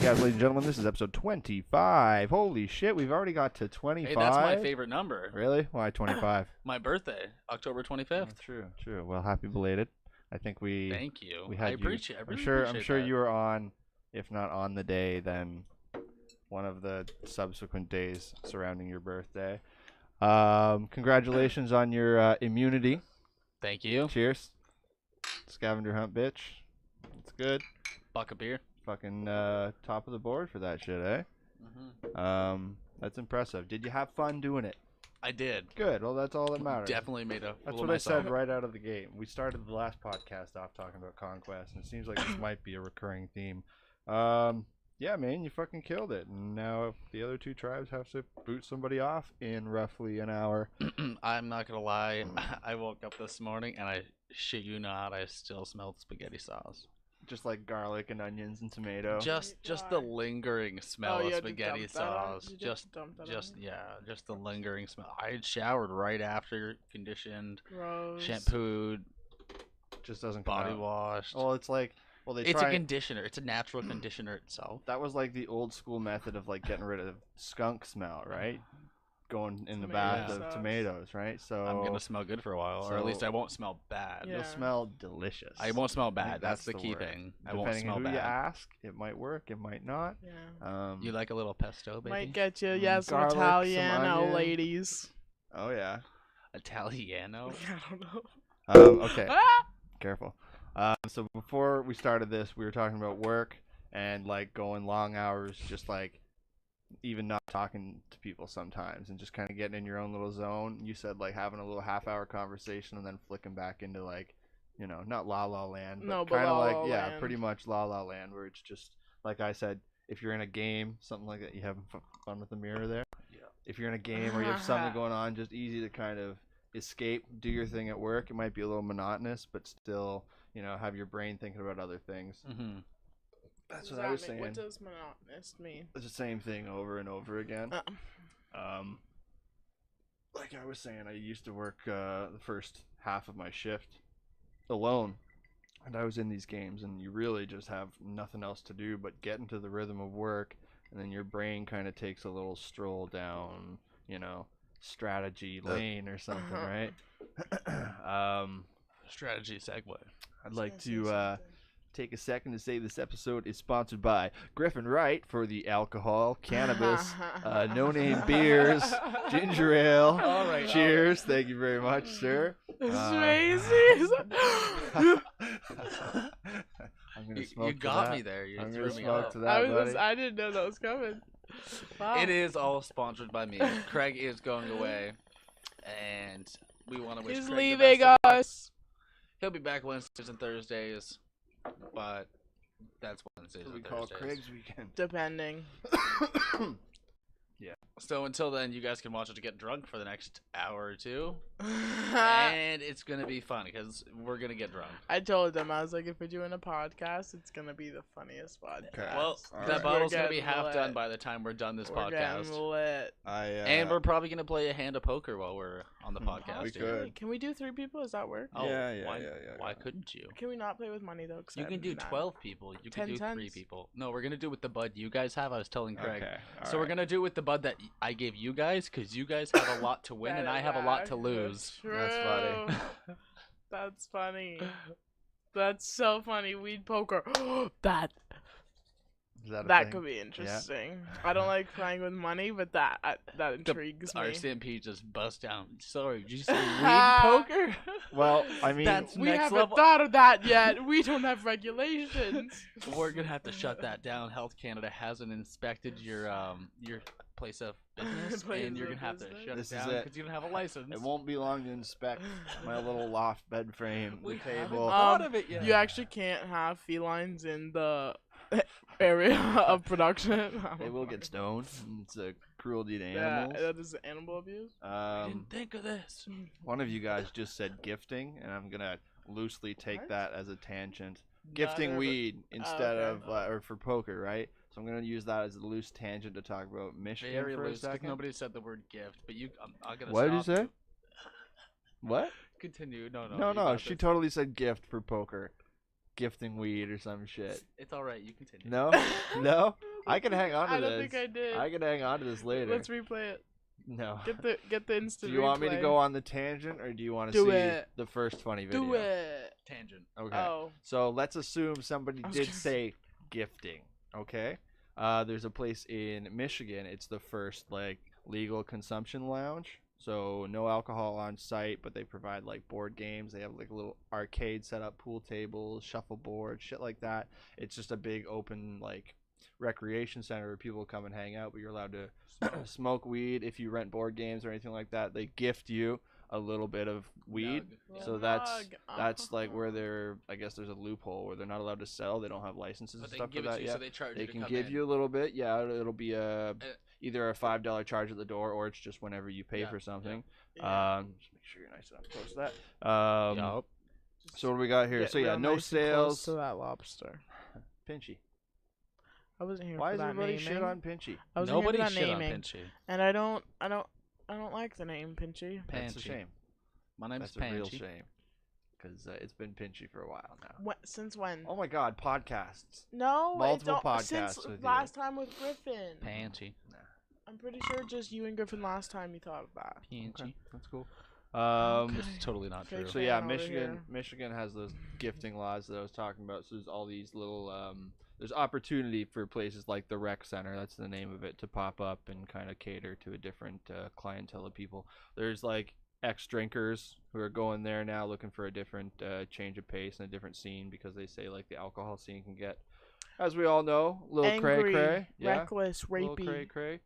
Podcast, ladies and gentlemen. This is episode 25. Holy shit, we've already got to 25. Hey, that's my favorite number. Really? Why 25? My birthday, October 25th. Oh, true. Well, happy belated. I think we. Thank you. We had I appreciate. I'm appreciate sure that. you were on, if not on the day, then one of the subsequent days surrounding your birthday. Congratulations on your immunity. Thank you. Cheers. Scavenger hunt, bitch. It's good. Buck a beer. Fucking top of the board for that shit, eh? Mm-hmm. That's impressive. Did you have fun doing it? I did. Good. Well, that's all that matters. Definitely made a That's fool what of I myself. said right out of the gate. We started the last podcast off talking about CANCAST, and it seems like this might be a recurring theme. Yeah, man, you fucking killed it. And now the other two tribes have to boot somebody off in roughly an hour. I'm not gonna lie. I woke up this morning and I shit you not, I still smelled spaghetti sauce. Just like garlic and onions and tomato. Just the lingering smell of spaghetti sauce. Just the lingering smell. I had showered right after, conditioned, Gross. shampooed, Just doesn't come body out. washed. Well, it's like, It's a conditioner. It's a natural conditioner itself. That was like the old school method of like getting rid of skunk smell, right? Going in the bath Tomato of sauce. tomatoes, right? So I'm gonna smell good for a while, or at least I won't smell bad. Yeah. you'll smell delicious. I won't smell I think bad. That's the key word. thing. I won't Depending smell on who bad. you ask, it might work, it might not. Yeah. You like a little pesto, baby? Might get you, yeah, some garlic, some Italiano onion. ladies. Oh yeah. Italiano. I don't know. Okay. Ah! Careful. So before we started this, we were talking about work and like going long hours, just like even not talking to people sometimes and just kind of getting in your own little zone. You said like having a little half-hour conversation and then flicking back into like, you know, not La La Land, but No, but kind of La like, La yeah, Land. pretty much La La Land, where it's just like I said, if you're in a game, something like that, you having fun with the mirror there. Yeah. If you're in a game or you have something going on, just easy to kind of escape, do your thing at work. It might be a little monotonous, but still, you know, have your brain thinking about other things. Mm-hmm. That's What what does I was that mean? saying. What does monotonous mean? It's the same thing over and over again. Like I was saying, I used to work the first half of my shift alone, and I was in these games, and you really just have nothing else to do but get into the rhythm of work, and then your brain kind of takes a little stroll down, you know, strategy lane or something, right? Strategy segue. I'd like to take a second to say this episode is sponsored by Griff and Wright for the alcohol, cannabis, no-name beers, ginger ale. All right. Cheers. Thank you very much, sir. Swayze. I'm gonna You smoke to got that. me there. You I'm threw gonna me smoke off. to that, buddy. I didn't know that was coming. Wow. It is all sponsored by me. Craig is going away, and we want to wish He's Craig leaving the best of luck. us. He'll be back Wednesdays and Thursdays, but that's Wednesdays What we and call Thursdays. Craig's weekend. Depending. So until then, you guys can watch it to get drunk for the next hour or two, and it's gonna be fun because we're gonna get drunk. I told them, I was like, if we're doing a podcast, it's gonna be the funniest podcast. Okay. Well, All that right. bottle's We're gonna be getting half lit. done by the time we're done this We're podcast, getting lit. and we're probably gonna play a hand of poker while we're on the podcast. We dude. could. Can we do 3 people? Does that work? Oh, Yeah, why yeah. couldn't you? Can we not play with money though? 'Cause You I can have do none. 12 people. You can 10 do 3 tens. people. No, we're gonna do it with the bud you guys have. I was telling Craig. Okay. So we're gonna do it with the bud that I gave you guys, because you guys have a lot to win and I have a lot to lose. That's funny. That's funny. That's so funny. Weed poker. that Is that a that thing? could be interesting. I don't like playing with money, but that intrigues me. RCMP just bust down. Sorry, did you say weed poker? Well, I mean, That's We next haven't level. thought of that yet. We don't have regulations. We're gonna have to shut that down. Health Canada hasn't inspected your place of business, Place and you're of gonna have to business. shut This it is down it. because you don't have a license. it won't be long to inspect my little loft bed frame, We the haven't table. thought of it yet. You actually can't have felines in the area of production. They will get stoned. It's a cruelty to Yeah, animals. that is animal abuse. I didn't think of this. One of you guys just said gifting, and I'm gonna loosely take What? that as a tangent. Not Gifting ever- weed instead okay. of or for poker, right? So I'm gonna use that as a loose tangent to talk about Michigan Very for a loose, 'cause second. nobody said the word gift, but I'm gonna What did you stop say? What? Continue. No, No, you no, got she this. totally said gift for poker. gifting weed or some shit. It's all right. You continue. No, no. I can hang on to this. I don't think I did. I can hang on to this later. Let's replay it. No. Get the instant. Do you want me to replay. go on the tangent, or do you want to see the first funny video? Do it. Tangent. Okay. Oh. So let's assume somebody did gonna say gifting. Okay. There's a place in Michigan. It's the first like legal consumption lounge. So no alcohol on site, but they provide like board games. They have like a little arcade set up, pool tables, shuffleboard, shit like that. It's just a big open like recreation center where people come and hang out, but you're allowed to smoke weed. If you rent board games or anything like that, they gift you a little bit of weed. So that's like where they're, I guess there's a loophole where they're not allowed to sell. They don't have licenses and stuff for that yet. So they charge they you to can come give in. you a little bit. Yeah, it'll be either a $5 charge at the door, or it's just whenever you pay for something. Yeah. Just make sure you're nice enough close to that. Yup. So what do we got here? So yeah, no nice and close sales. to that lobster. Pinchy. I wasn't here Why for is that everybody naming. shit on Pinchy? I was Nobody here for that shit on naming. Pinchy. And I don't like the name Pinchy. That's a Panchy. shame. My name's That's a real Panchy. shame. Because it's been Pinchy for a while now. Since when? Oh my God, podcasts. No, Multiple it don't, podcasts since with last time with Griffin. Panchy. I'm pretty sure just you and Griffin last time you thought of that. Panchy. Okay, that's cool. Okay. It's totally not true. Fake So yeah, fan over here. Michigan has those gifting laws that I was talking about. So there's all these little there's opportunity for places like the rec center, that's the name of it, to pop up and kind of cater to a different clientele of people. There's like ex-drinkers who are going there now looking for a different change of pace and a different scene, because they say like the alcohol scene can get, as we all know, a little Angry, cray-cray. reckless, A little rapey, cray-cray.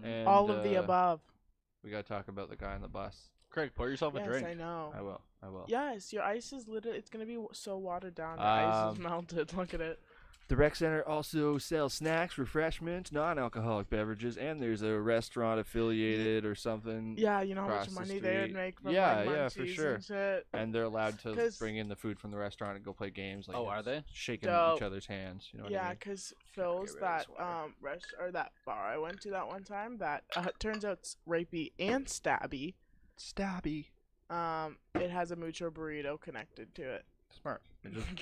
Mhm. And, all of the above. We got to talk about the guy on the bus. Craig, pour yourself a Yes, drink. I know. I will. Yes, your ice is literally, it's going to be so watered down. Your ice is melted. Look at it. The rec center also sells snacks, refreshments, non-alcoholic beverages, and there's a restaurant affiliated or something. Yeah, you know how much across the money they would street. make from Yeah, like yeah, for munchies sure. and shit. And they're allowed to 'Cause- bring in the food from the restaurant and go play games. Like, Oh, are they? shaking Dope. each other's hands? You know what Yeah, I mean? because Phil's, rid of this that or that bar I went to that one time, that turns out it's rapey and stabby. Stabby. It has a mucho burrito connected to it. Smart.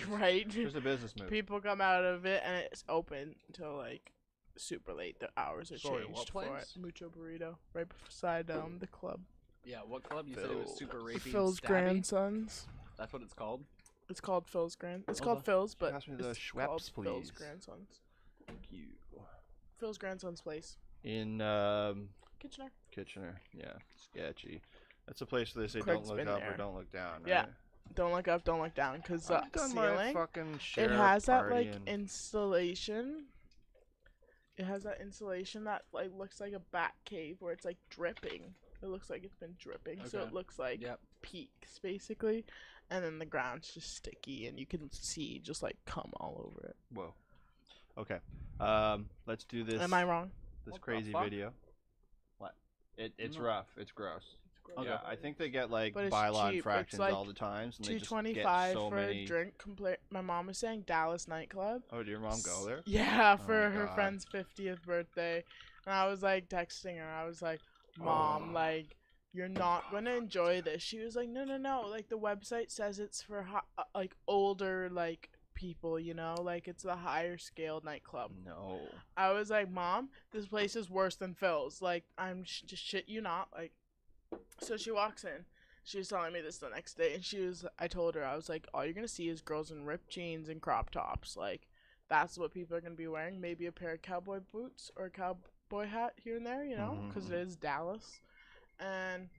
Right? Just a business move. People come out of it and it's open until like super late. The hours are Sorry, changed what for place? it. Mucho burrito, right beside the club. Yeah, what club? You said it was super rapey and Phil's stabby? Grandsons. That's what it's called? It's called Phil's Grand. It's Oh, called Phil's, but Pass me the it's Schweppes, called Phil's please. Grandsons. Thank you. Phil's Grandson's place. In Kitchener. Kitchener. Yeah, sketchy. That's a place where they say Craig's don't look been up there. or don't look down, right? Yeah. Don't look up, don't look down, because the I've done my ceiling, fucking share it of has that like partying. insulation. It has that insulation that like looks like a bat cave where it's like dripping. It looks like it's been dripping, so Okay. it looks like Yep. peaks basically, and then the ground's just sticky, and you can see just like cum all over it. Whoa. Okay. Let's do this. Am I wrong? This What the crazy fuck? video. What? It's No. rough. It's gross. Okay. Yeah, I think they get like But it's bylaw cheap. It's infractions like all the times, and they just get $2.25 so for many. a drink. My mom was saying Dallas nightclub. Oh, did your mom go there? Yeah, Oh for my her God. friend's 50th birthday. And I was like texting her. I was like, Mom, Oh. like, you're not going to enjoy this. She was like, no. Like, the website says it's for, like, older, like, people, you know? Like, it's the higher scale nightclub. No. I was like, Mom, this place is worse than Phil's. Like, I'm just shit you not. Like, so she walks in. She was telling me this the next day. And I told her, I was like, all you're going to see is girls in ripped jeans and crop tops. Like, that's what people are going to be wearing. Maybe a pair of cowboy boots or a cowboy hat here and there, you know, because it is Dallas. And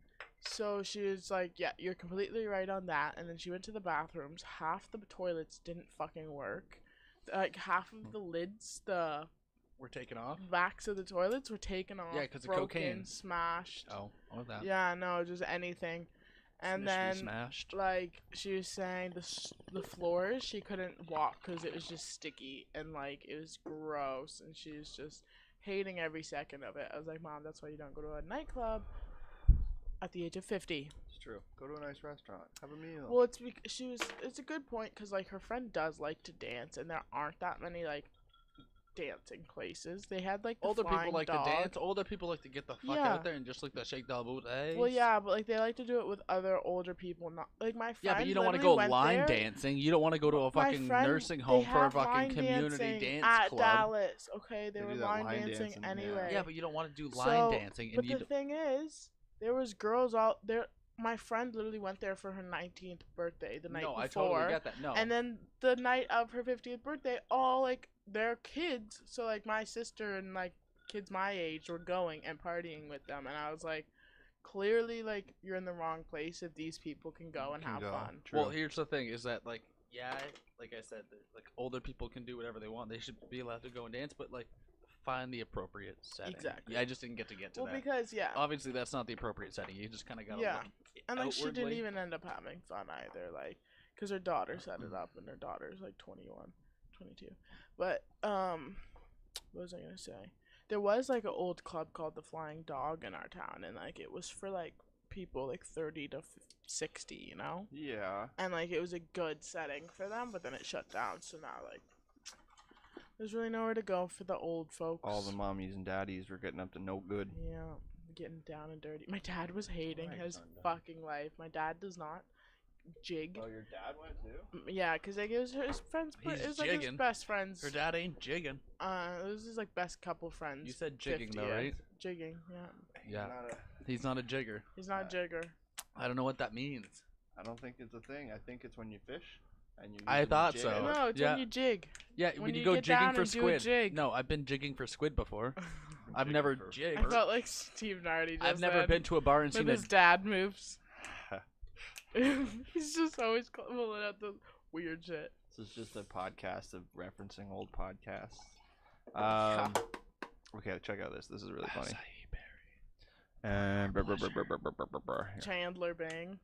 so she was like, yeah, you're completely right on that. And then she went to the bathrooms. Half the toilets didn't fucking work. Like, half of the lids, the We're taking off? backs of the toilets were taken off. Yeah, 'cause of broken, cocaine. Smashed. Oh, all that. Yeah, no, just anything. And Mystery then, smashed. like, she was saying the floors, she couldn't walk because it was just sticky and, like, it was gross. And she was just hating every second of it. I was like, Mom, that's why you don't go to a nightclub at the age of 50. It's true. Go to a nice restaurant. Have a meal. Well, it's a good point because, like, her friend does like to dance and there aren't that many, like, dancing places. They had like the older flying people like dog. to dance. Older people like to get the fuck out there and just like the shake the booty. Well, yeah, but like they like to do it with other older people. Not like my friend. Yeah, but you don't want to go line dancing. You don't want to go to a fucking nursing home for a fucking community dance at club. Dallas. Okay, they were line dancing anyway. Yeah, but you don't want to do line dancing. But the thing is, there was girls out there. My friend literally went there for her 19th birthday the night before. No, I totally get that. No. And then the night of her 50th birthday, all like their kids, so like my sister and like kids my age were going and partying with them, and I was like, clearly like you're in the wrong place if these people can go and have fun. True. Well, here's the thing: is that like like I said, like older people can do whatever they want. They should be allowed to go and dance, but like find the appropriate setting. Exactly. Yeah, I just didn't get to that. Well, because obviously that's not the appropriate setting. You just kind of gotta look and like outwardly. she didn't even end up having fun either, like because her daughter set it up, and her daughter's like 21, 22. But what was I gonna say? There was like an old club called the Flying Dog in our town, and like it was for like people like 30 to 60, you know? Yeah. And like it was a good setting for them, but then it shut down. So now like there's really nowhere to go for the old folks. All the mommies and daddies were getting up to no good. Yeah, getting down and dirty. My dad was hating his fucking life. My dad does not jig. Oh, your dad went too? Yeah, because like it was his friends. He's it was like his best friends. Her dad ain't jigging. It was his like best couple friends. You said jigging though, right? Jigging, yeah. Yeah. He's not a jigger. He's not a jigger. I don't know what that means. I don't think it's a thing. I think it's when you fish. And you I thought jig. so. No, it's when you jig. Yeah, when you go jigging for squid. No, I've been jigging for squid before. I've never jigged. I felt like Steve Nardi. I've never been to a bar and seen his dad moves. He's just always pulling out the weird shit. This is just a podcast of referencing old podcasts. Okay, check out this. This is really funny. Chandler Bing.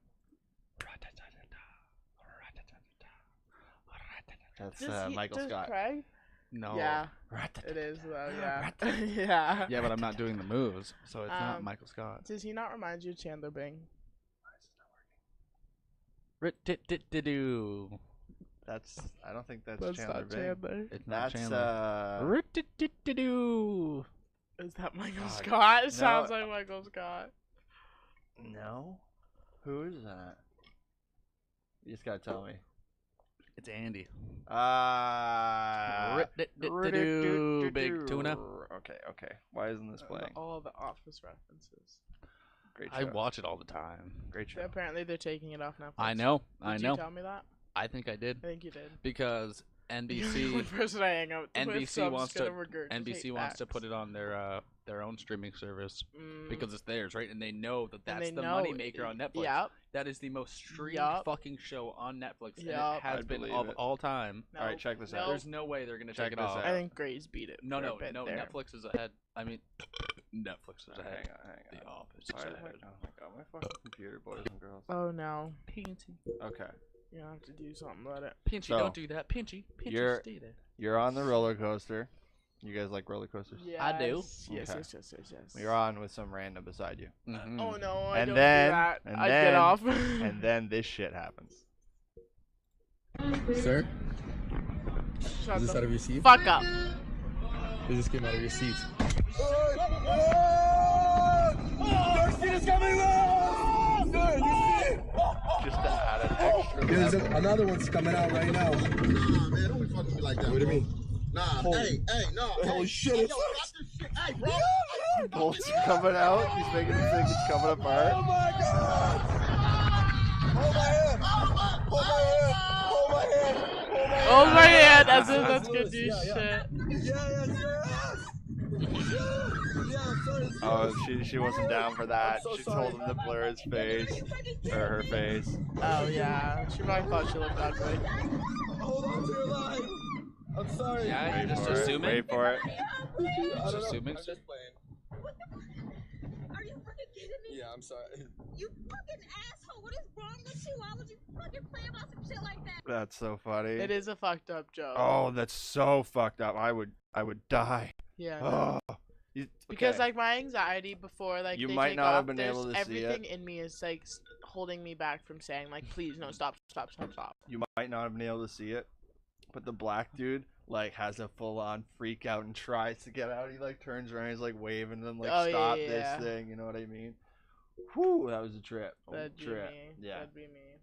That's Michael Scott. Craig? No. Yeah. It is though. Yeah. Yeah. Yeah, but I'm not doing the moves, so it's not Michael Scott. Does he not remind you of Chandler Bing? Rit-dit-dit-dit-doo. That's. I don't think that's That's Chandler not Bing. Chandler. It's not That's Chandler. Rit-dit-dit-dit-doo. Is that Michael Scott? It sounds like Michael Scott. No. Who is that? You just gotta tell me. It's Andy. Rit-dit-dit-dit-doo. Big tuna. Okay. Why isn't this playing? All the Office references. Great show. I watch it all the time. Great show. Apparently they're taking it off Netflix. I know. Did you tell me that? I think I did. I think you did. Because NBC. The only person I hang out with, NBC so wants to put it on their own streaming service because it's theirs, right? And they know that that's the know money maker on Netflix. Yep. That is the most streamed fucking show on Netflix, and it has been of all time. All right, check this out. There's no way they're gonna take it off. I think Grey's beat it. No. There. Netflix is ahead. I mean, Netflix is ahead. Hang on. The Office is ahead. Oh my god, my fucking computer, boys and girls. Oh no. Okay. You're gonna have to do something about it. Pinchy, don't do that. Pinchy, stay there. You're on the roller coaster. You guys like roller coasters? Yes. I do. Yes. You're on with some random beside you. Mm-hmm. Oh no, I and don't then, do that. And I then, get off. And then this shit happens. Sir? Shut Is this out of your seat? Fuck up. This just came out of your seat. Just to add an extra. There's another one's coming out right now. Nah, man, don't be fucking with me like that. What do you mean? Nah, hey, no. Holy shit. Hey, yo, stop this shit. Hey, bro. Bolts coming out. He's making it think it's coming apart. Oh my god! Hold my hand! Hold my hand! Hold my hand! Oh my hand, as if that's gonna do shit. Yes! Oh, she wasn't down for that. She told him to blur his face, or her face. Oh yeah, she probably thought she looked ugly. Hold on to your line! I'm sorry. Yeah, you're just Wait assuming. Wait for it. Just assuming. I'm just playing. Are you fucking kidding me? Yeah, I'm sorry. You fucking asshole! What is wrong with you? Why would you fucking play about some shit like that? That's so funny. It is a fucked up joke. Oh, that's so fucked up. I would die. Yeah. Oh. Because like my anxiety before like you they might take not off, have been able to see it. everything in me is like holding me back from saying like please no stop. You might not have been able to see it, But the black dude like has a full on freak out and tries to get out. He like turns around, he's like waving them like stop this thing. You know what I mean? Whew, that was a trip. That'd be me. Yeah. That'd be me.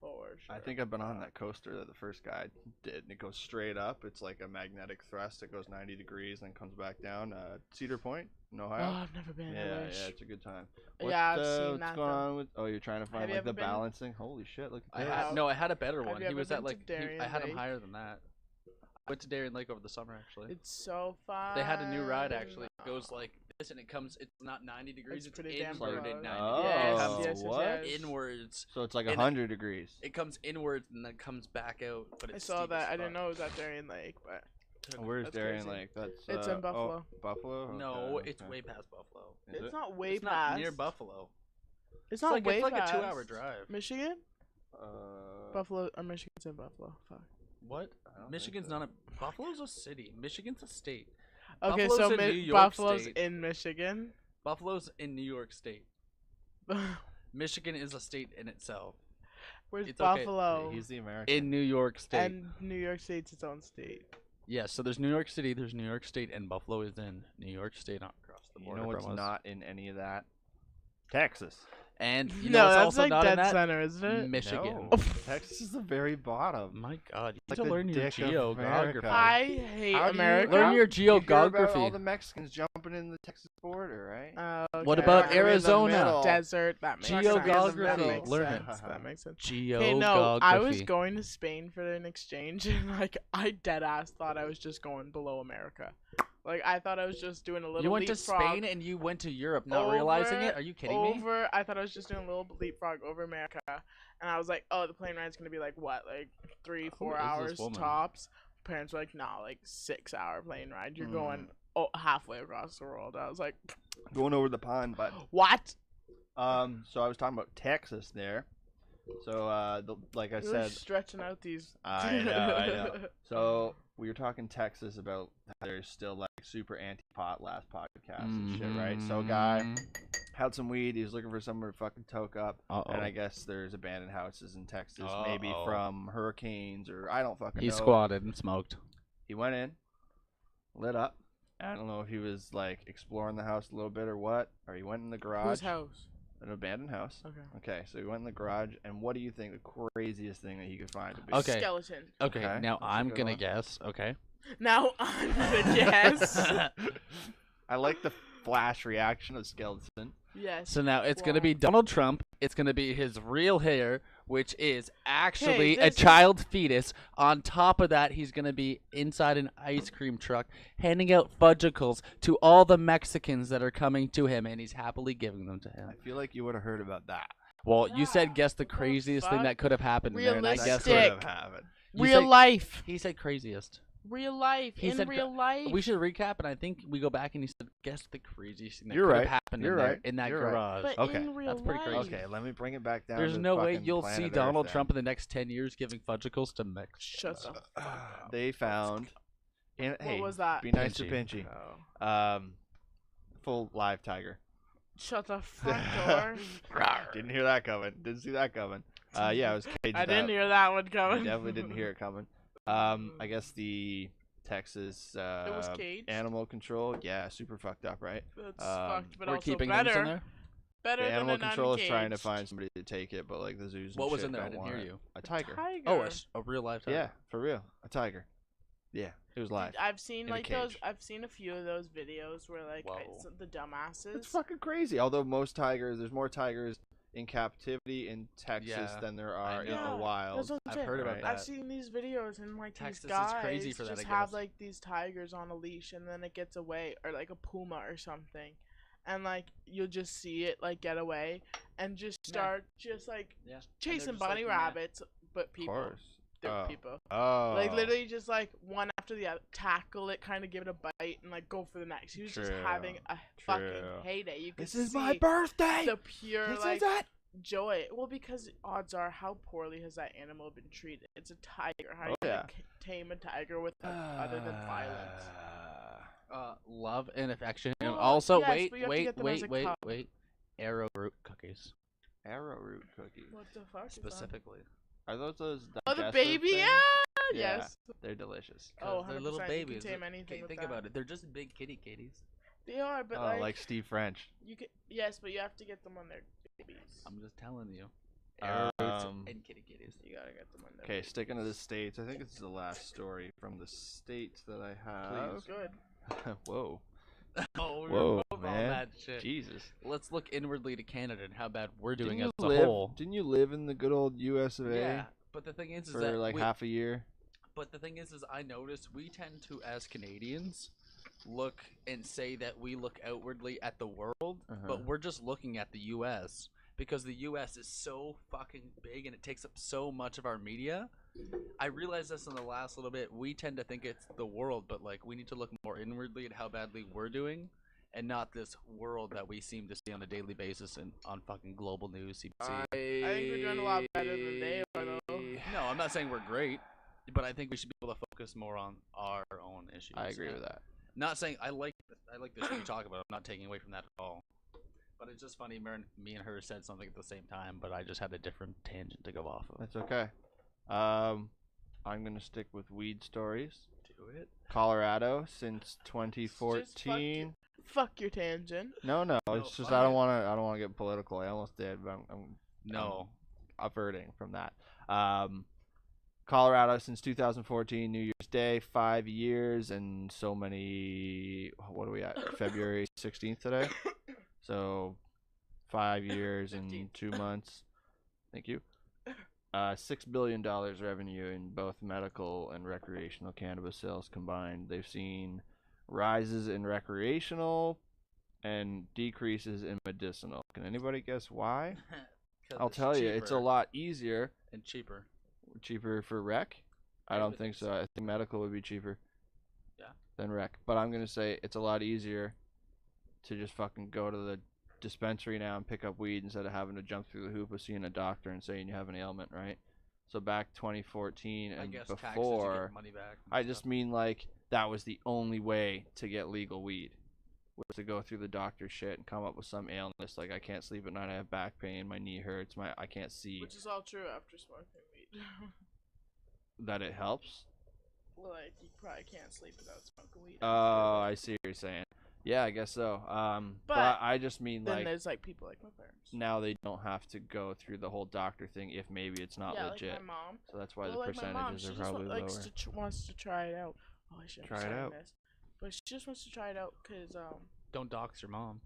For sure. I think I've been on that coaster that the first guy did, and it goes straight up. It's like a magnetic thrust. It goes 90 degrees and then comes back down. Cedar Point in Ohio. Oh, I've never been. Yeah, it's a good time. Yeah, I've seen what's that. going on with? Oh, you're trying to find like the been? balancing. Holy shit! Look at this. I had a better one. you He ever was been at to like Darien I had him Lake? higher than that. I went to Darien Lake over the summer actually. It's so fun. They had a new ride actually. It goes like this and it comes. It's not 90 degrees. It's It's pretty damn inverted close. 90 Oh, degrees. what? Inwards. So it's like And 100 degrees. It comes inwards and then comes back out. But I it's saw steep that. as I didn't fuck. know it was at Darien Lake, but Where's That's Darien crazy. Lake? That's It's in Buffalo. Oh, Buffalo? No, Okay, it's okay. way past Buffalo. Is it's it? not way It's not past. near Buffalo. It's not way it's like past. a 2-hour drive. Michigan, Uh, Buffalo, or Michigan's in Buffalo. Fuck. What? I don't Michigan's think not a. Buffalo's a city. Michigan's a state. Okay, Buffalo's so in New York Buffalo's State. in Michigan. Buffalo's in New York State. Michigan is a state in itself. Where's It's okay. Buffalo? He's the American. In New York State. And New York State's its own state. Yeah, so there's New York City, there's New York State, and Buffalo is in New York State across the You border know what's from us. not in any of that? Texas. And you No, know what's that's also like not in dead that? center, isn't it? Michigan. No. Texas is the very bottom. My God, you Like need to the learn your dick of geography. America. I hate How do you America. Learn your You hear about geography. all the Mexicans jumping in the Texas border, right? What Okay. about They're in the Arizona? middle. Desert. That makes Geography. sense. That makes Learn it. sense. That makes sense. Geography. Okay, no, I was going to Spain for an exchange, and like I dead ass thought I was just going below America. Like I thought I was just doing a little. You went to leapfrog Spain and you went to Europe, not realizing it? Are you kidding me? I thought I was just doing a little leapfrog over America, and I was like, oh, the plane ride's gonna be like what, like 3-4 Who is this hours woman? tops. Parents were like, nah, like 6-hour plane ride. You're going halfway across the world. I was like, Going over the pond, but what? so I was talking about Texas there. So like I Really said, stretching out these. I know. So we were talking Texas about how there's still like super anti-pot last podcast and shit, right? So a guy had some weed. He was looking for somewhere to fucking toke up. And I guess there's abandoned houses in Texas, maybe from hurricanes or I don't fucking know. He squatted and smoked. He went in, lit up. I don't know if he was like exploring the house a little bit or what, or he went in the garage. Whose house? An abandoned house. Okay. Okay, so he went in the garage, and what do you think the craziest thing that he could find would be? Okay. Skeleton. Okay, Okay, now that's a I'm good gonna one. guess. Okay. Now I'm gonna guess. I like the flash reaction of skeleton. Yes. So now it's gonna be Donald Trump. It's gonna be his real hair, which is actually a this is- child fetus. On top of that, he's gonna be inside an ice cream truck, handing out fudgicles to all the Mexicans that are coming to him, and he's happily giving them to him. I feel like you would have heard about that. Well, you said guess the What the craziest thing fuck? that could have happened in there, and I Realistic. guessed Could it. have happened. You Real said- life. He said craziest. Real life. He In said real life. We should recap, and I think we go back and he said, guess the craziest thing that You're could right. have happened You're in there, right. in that You're right. garage. But Okay, in real that's pretty life. crazy. Okay, let me bring it back down. There's to no way fucking you'll planet see Earth Donald then. Trump in the next 10 years giving fudgicles to Mex. Shut the fuck up. They found. Hey, was that? Be nice to Pinchy. Pinchy. Full live tiger. Shut the front door. Didn't hear that coming. Didn't see that coming. Yeah, it was caged I didn't up. hear that one I coming. definitely didn't hear it coming. I guess the Texas was caged? animal control. Yeah, super fucked up, right? That's Um, fucked, but We're also keeping better. those in there. Better The than animal an control is trying to uncaged find somebody to take it, but like the zoos. And What was shit in there? I don't didn't want hear it. you. A tiger. tiger. Oh, a real life tiger. Yeah, for real, a tiger. Yeah, it was live. I've seen in a like those. cage. I've seen a few of those videos where like Whoa. the dumbasses. It's fucking crazy. Although there's more tigers in captivity in Texas Yeah, than there are in know. the wild. That's what I'm I've saying. heard about Right. that. I've seen these videos and like Texas these is guys crazy for that, just I have guess. like these tigers on a leash and then it gets away, or like a puma or something, and like you'll just see it like get away and just start just like Yeah. chasing just like, bunny yeah. rabbits, but Of people. course. They're Oh. people. Oh. Like literally just like one after the other, tackle it, kind of give it a bite, and like go for the next. He was just True. having a fucking True. heyday. You could This is see my birthday. the pure This like is it. joy. Well, because odds are, how poorly has that animal been treated? It's a tiger. How Oh, you yeah. gonna tame a tiger with other than violence? Love and affection. And Well, also, yes, wait, but you have to get them as a cup. wait. Arrowroot cookies Arrowroot cookie. What the fuck? specifically. Are those Oh, the digestive baby, things? yeah. Yeah, Yes. they're delicious. Oh, They're little 100%, babies. You can tame anything with Think that. about it. They're just big kitty kitties. They are, but Oh, like Steve French. you can. Yes, but you have to get them when they're babies. I'm just telling you. Um, And kitty kitties. You gotta get them when they're Okay, babies. sticking to the states. I think this is the last story from the states that I have. Good. Whoa, Oh, we Whoa, were both on man. that shit. Jesus. Let's look inwardly to Canada and how bad we're doing Didn't as you a live? whole. Didn't you live in the good old U.S. of A. Yeah, but the thing is for that like half a year? But the thing is I notice we tend to, as Canadians, look and say that we look outwardly at the world, but we're just looking at the U.S. because the U.S. is so fucking big and it takes up so much of our media. I realized this in the last little bit. We tend to think it's the world, but like we need to look more inwardly at how badly we're doing, and not this world that we seem to see on a daily basis and on fucking global news. CBC. I think we're doing a lot better than they are, though. No, I'm not saying we're great, but I think we should be able to focus more on our own issues. I agree with that. Not saying I like the shit you talk about. I'm not taking away from that at all. But it's just funny. Me and her said something at the same time, but I just had a different tangent to go off of. That's okay. I'm gonna stick with weed stories. Do it. Colorado since 2014. Fuck your tangent. No, it's just I don't want to get political. I almost did, but I'm averting from that. Colorado since 2014, New Year's Day, 5 years and so many. What are we at? February 16th today. So 5 years and 2 months. Thank you. $6 billion revenue in both medical and recreational cannabis sales combined. They've seen rises in recreational and decreases in medicinal. Can anybody guess why? I'll tell you, it's a lot easier and cheaper. Cheaper for rec? I don't think so. I think medical would be cheaper. Yeah. Than rec. But I'm gonna say it's a lot easier to just fucking go to the dispensary now and pick up weed instead of having to jump through the hoop of seeing a doctor and saying you have an ailment, right? So back 2014 and before, money back I just mean like that was the only way to get legal weed, was to go through the doctor shit and come up with some illness like I can't sleep at night, I have back pain, my knee hurts, I can't see. Which is all true after smoking weed. That it helps? Like you probably can't sleep without smoking weed. Oh, I see what you're saying. Yeah, I guess so. But I just mean then like there's like people like my parents. now they don't have to go through the whole doctor thing if maybe it's not legit. Like my mom. So that's why well, the like percentages are probably lower. Wants to try it out. Oh, I should Try it out. this. But she just wants to try it out because Don't dox your mom.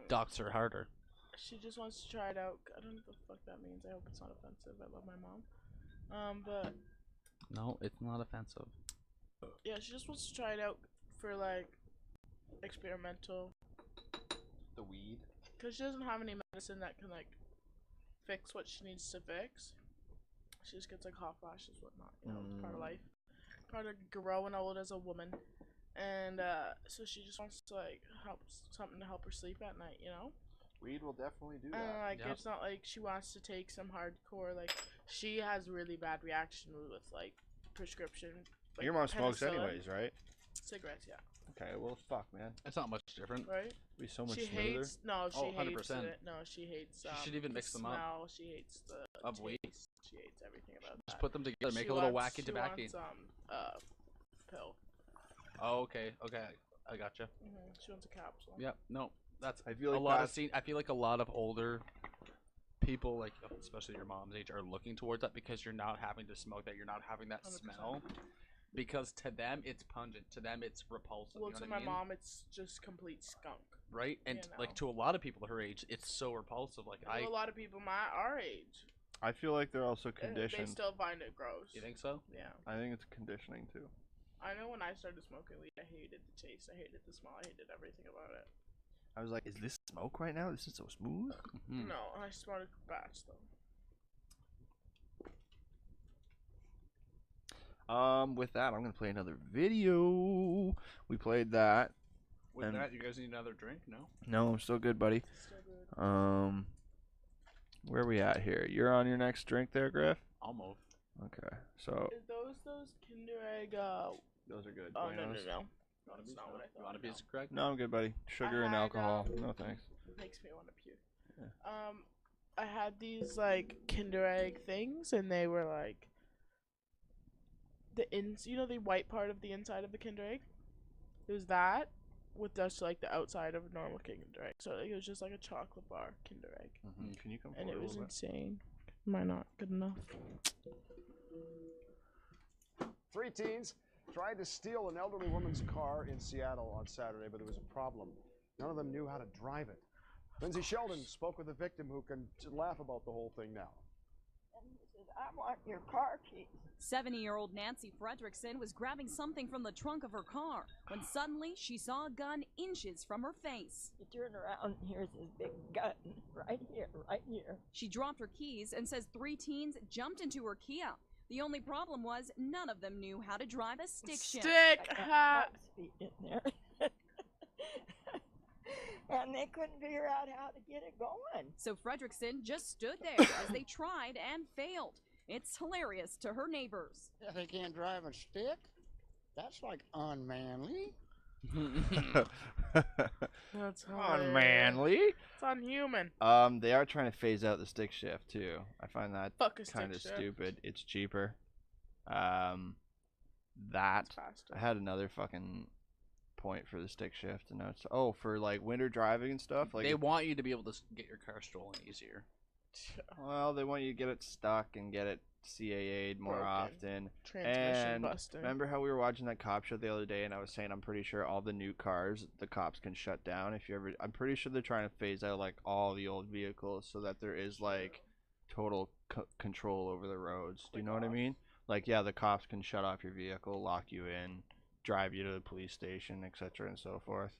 Dox her harder. She just wants to try it out. I don't know what the fuck that means. I hope it's not offensive. I love my mom. But no, it's not offensive. Yeah, she just wants to try it out for like experimental. The weed. Cause she doesn't have any medicine that can like fix what she needs to fix. She just gets like hot flashes, whatnot. You know, it's part of life, part of growing old as a woman. And so she just wants to like something to help her sleep at night. You know. Weed will definitely do that. And like it's not like she wants to take some hardcore. Like she has really bad reaction with like prescription. Like, your mom smokes penicillin. anyways, right? Cigarettes, yeah. Okay, well, fuck, man. It's not much different. Right? Be so much she smoother. hates. No, she Oh, hates 100%. it. No, she hates. She should even the mix them up. smell. She hates the Of weed. taste. She hates everything about that. Just put them together, make She a little wants- wacky tobacco. She wants pill. Oh, okay, I gotcha. She wants a capsule. Yep. No, that's I feel like a lot that's- of I feel like a lot of older people, like especially your mom's age, are looking towards that because you're not having to smoke that. You're not having that 100%. smell. Because to them it's pungent. To them it's repulsive. Well, you know to what my I mean? mom, it's just complete skunk. Right? And you like know. to a lot of people her age, it's so repulsive. Like To a lot of people our age, I feel like they're also they conditioned. still find it gross. You think so? Yeah. I think it's conditioning too. I know when I started smoking weed, I hated the taste, I hated the smell, I hated everything about it. I was like, is this smoke right now? This is so smooth. No, I smoked a batch though. With that, I'm gonna play another video. We played that. With And- that, you guys need another drink? No. No, I'm still good, buddy. Still good. Where are we at here? You're on your next drink there, Griff? Almost. Okay, so Is those Kinder Egg? those are good. Oh no. Buenos. That's not what I thought. You want a piece of crack? No, I'm good, buddy. Sugar and had, alcohol. No thanks. Makes me want to puke. Yeah. I had these like Kinder Egg things, and they were like the white part of the inside of the Kinder Egg. It was that with just like the outside of a normal Kinder Egg. So like, it was just like a chocolate bar Kinder Egg. Can you come And forward it a was little bit? insane. Am I not good enough? 3 teens tried to steal an elderly woman's car in Seattle on Saturday, but there was a problem. None of them knew how to drive it. Lindsay Sheldon spoke with a victim who can laugh about the whole thing now. I want your car keys. 70-year-old Nancy Fredrickson was grabbing something from the trunk of her car when suddenly she saw a gun inches from her face. You turn around and here's this big gun right here, right here. She dropped her keys and says 3 teens jumped into her Kia. The only problem was none of them knew how to drive a stick shift. Stick I got hat. Bugs feet in there. And they couldn't figure out how to get it going. So Fredrickson just stood there as they tried and failed. It's hilarious to her neighbors. They can't drive a stick? That's like unmanly. That's Unmanly. It's unhuman. They are trying to phase out the stick shift too. I find that Fuck a kind of stick shift. stupid. It's cheaper. It's faster. I had another fucking point for the stick shift, and it's for like winter driving and stuff. Like They want you to be able to get your car stolen easier. well, they want you to get it stuck and get it CAA'd more Broken. often. Transmission And busting. remember how we were watching that cop show the other day, and I was saying I'm pretty sure all the new cars the cops can shut down if you ever. I'm pretty sure they're trying to phase out like all the old vehicles so that there is like total control over the roads. Do you know what I mean? Like the cops can shut off your vehicle, lock you in, drive you to the police station, etc. and so forth.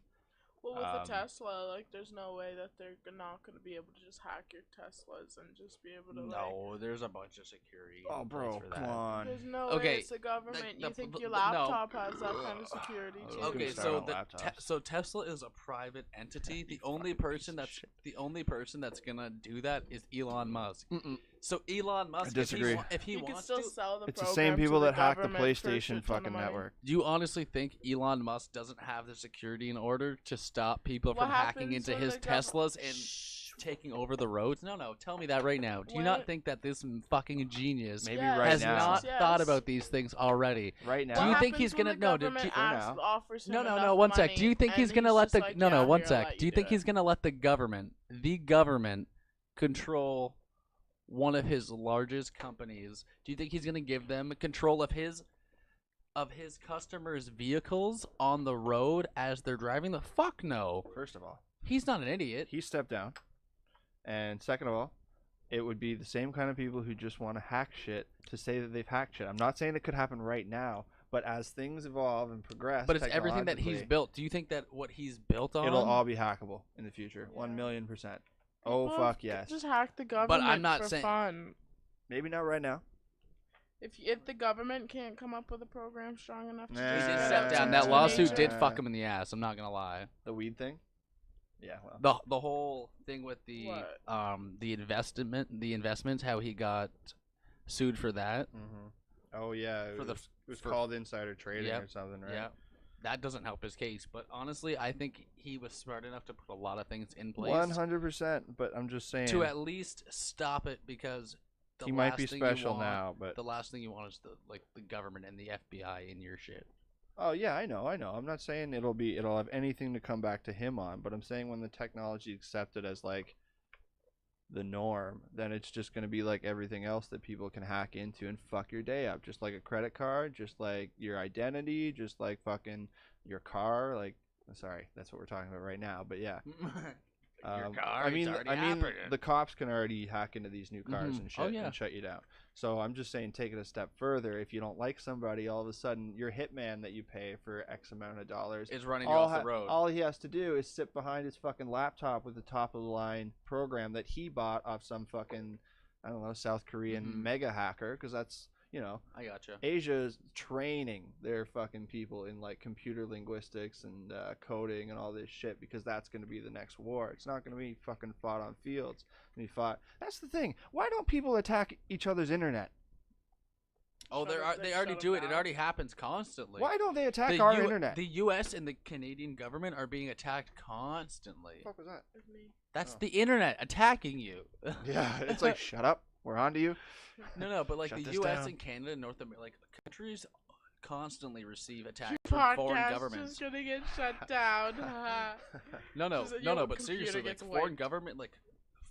Well, with the Tesla, like, there's no way that they're not going to be able to just hack your Teslas and just be able to, No, there's a bunch of security. Oh, in bro, place for come that. on. There's no Okay, way it's the government. the- You think the- your no. laptop has that kind of security, too? Okay, Start so on laptops. so Tesla is a private entity. The only person that's gonna do that is Elon Musk. So Elon Musk, I disagree. if he You can wants still to, sell the It's the program same to people that hack the government for a PlayStation shit ton of fucking money. network. do you honestly think Elon Musk doesn't have the security in order to stop people What from hacking happens into when his the gov- Teslas and taking over the roads? No, tell me that right now. Do you not What? think that this fucking genius Maybe Yes, right has now. not yes. thought about these things already? Right now. Do you What think he's happens when gonna- the no, do you- government for asks- now. offers him No, enough one sec. Do you money, think he's and gonna let just the like, no, yeah, one here, I'll sec. let Do you think do he's it? gonna let the government control one of his largest companies? Do you think he's gonna give them control of his customers' vehicles on the road as they're driving? The fuck no. First of all, He's not an idiot. he stepped down, and second of all, it would be the same kind of people who just want to hack shit to say that they've hacked shit. I'm not saying it could happen right now, but as things evolve and progress, But it's everything that he's technologically, built. Do you think that what he's built on? it'll all be hackable in the future. Yeah. 1,000,000%. Oh Well, fuck yes. Just hack the government I'm not for saying- fun. Maybe not right now. If the government can't come up with a program strong enough to Nah. He just did get step out down. to That nature- lawsuit did nature. fuck him in the ass. I'm not gonna lie. The weed thing. Yeah. Well. The whole thing with the What? the investments, how he got sued for that. Oh yeah. It For the- was, it was for- called insider trading Yep, or something, right? Yeah, that doesn't help his case. But honestly, I think he was smart enough to put a lot of things in place 100%. But I'm just saying. to at least stop it, because the he might last be thing you special want- now, but the last thing you want is the government and the FBI in your shit. oh yeah, I know. I'm not saying it'll have anything to come back to him on, but I'm saying when the technology is accepted as like the norm, then it's just going to be like everything else that people can hack into and fuck your day up, just like a credit card, just like your identity, just like fucking your car. Like, sorry, that's what we're talking about right now, but yeah. Your car, I mean, it's already happening. the cops can already hack into these new cars Mhm. and Oh, shit yeah. and shut you down. So I'm just saying, take it a step further. If you don't like somebody, all of a sudden your hitman that you pay for X amount of dollars Is running you off the road. All he has to do is sit behind his fucking laptop with the top of the line program that he bought off some fucking, I don't know, South Korean Mhm. mega hacker, because that's, you know, I gotcha. Asia's training their fucking people in like computer linguistics and coding and all this shit, because that's going to be the next war. It's not going to be fucking fought on fields. Be fought. That's the thing. Why don't people attack each other's internet? Oh, they already do it. It already happens constantly. Why don't they attack our U- internet? The U.S. and the Canadian government are being attacked constantly. What the fuck was that? That's Oh. the internet attacking you. Yeah, it's like, shut up. We're on to you. No, but like Shut the this U.S. down. and Canada, and North America, like countries constantly receive attacks from foreign Podcast governments. is gonna get shut down. No, Just that your but computer seriously, like gets foreign wiped. government, like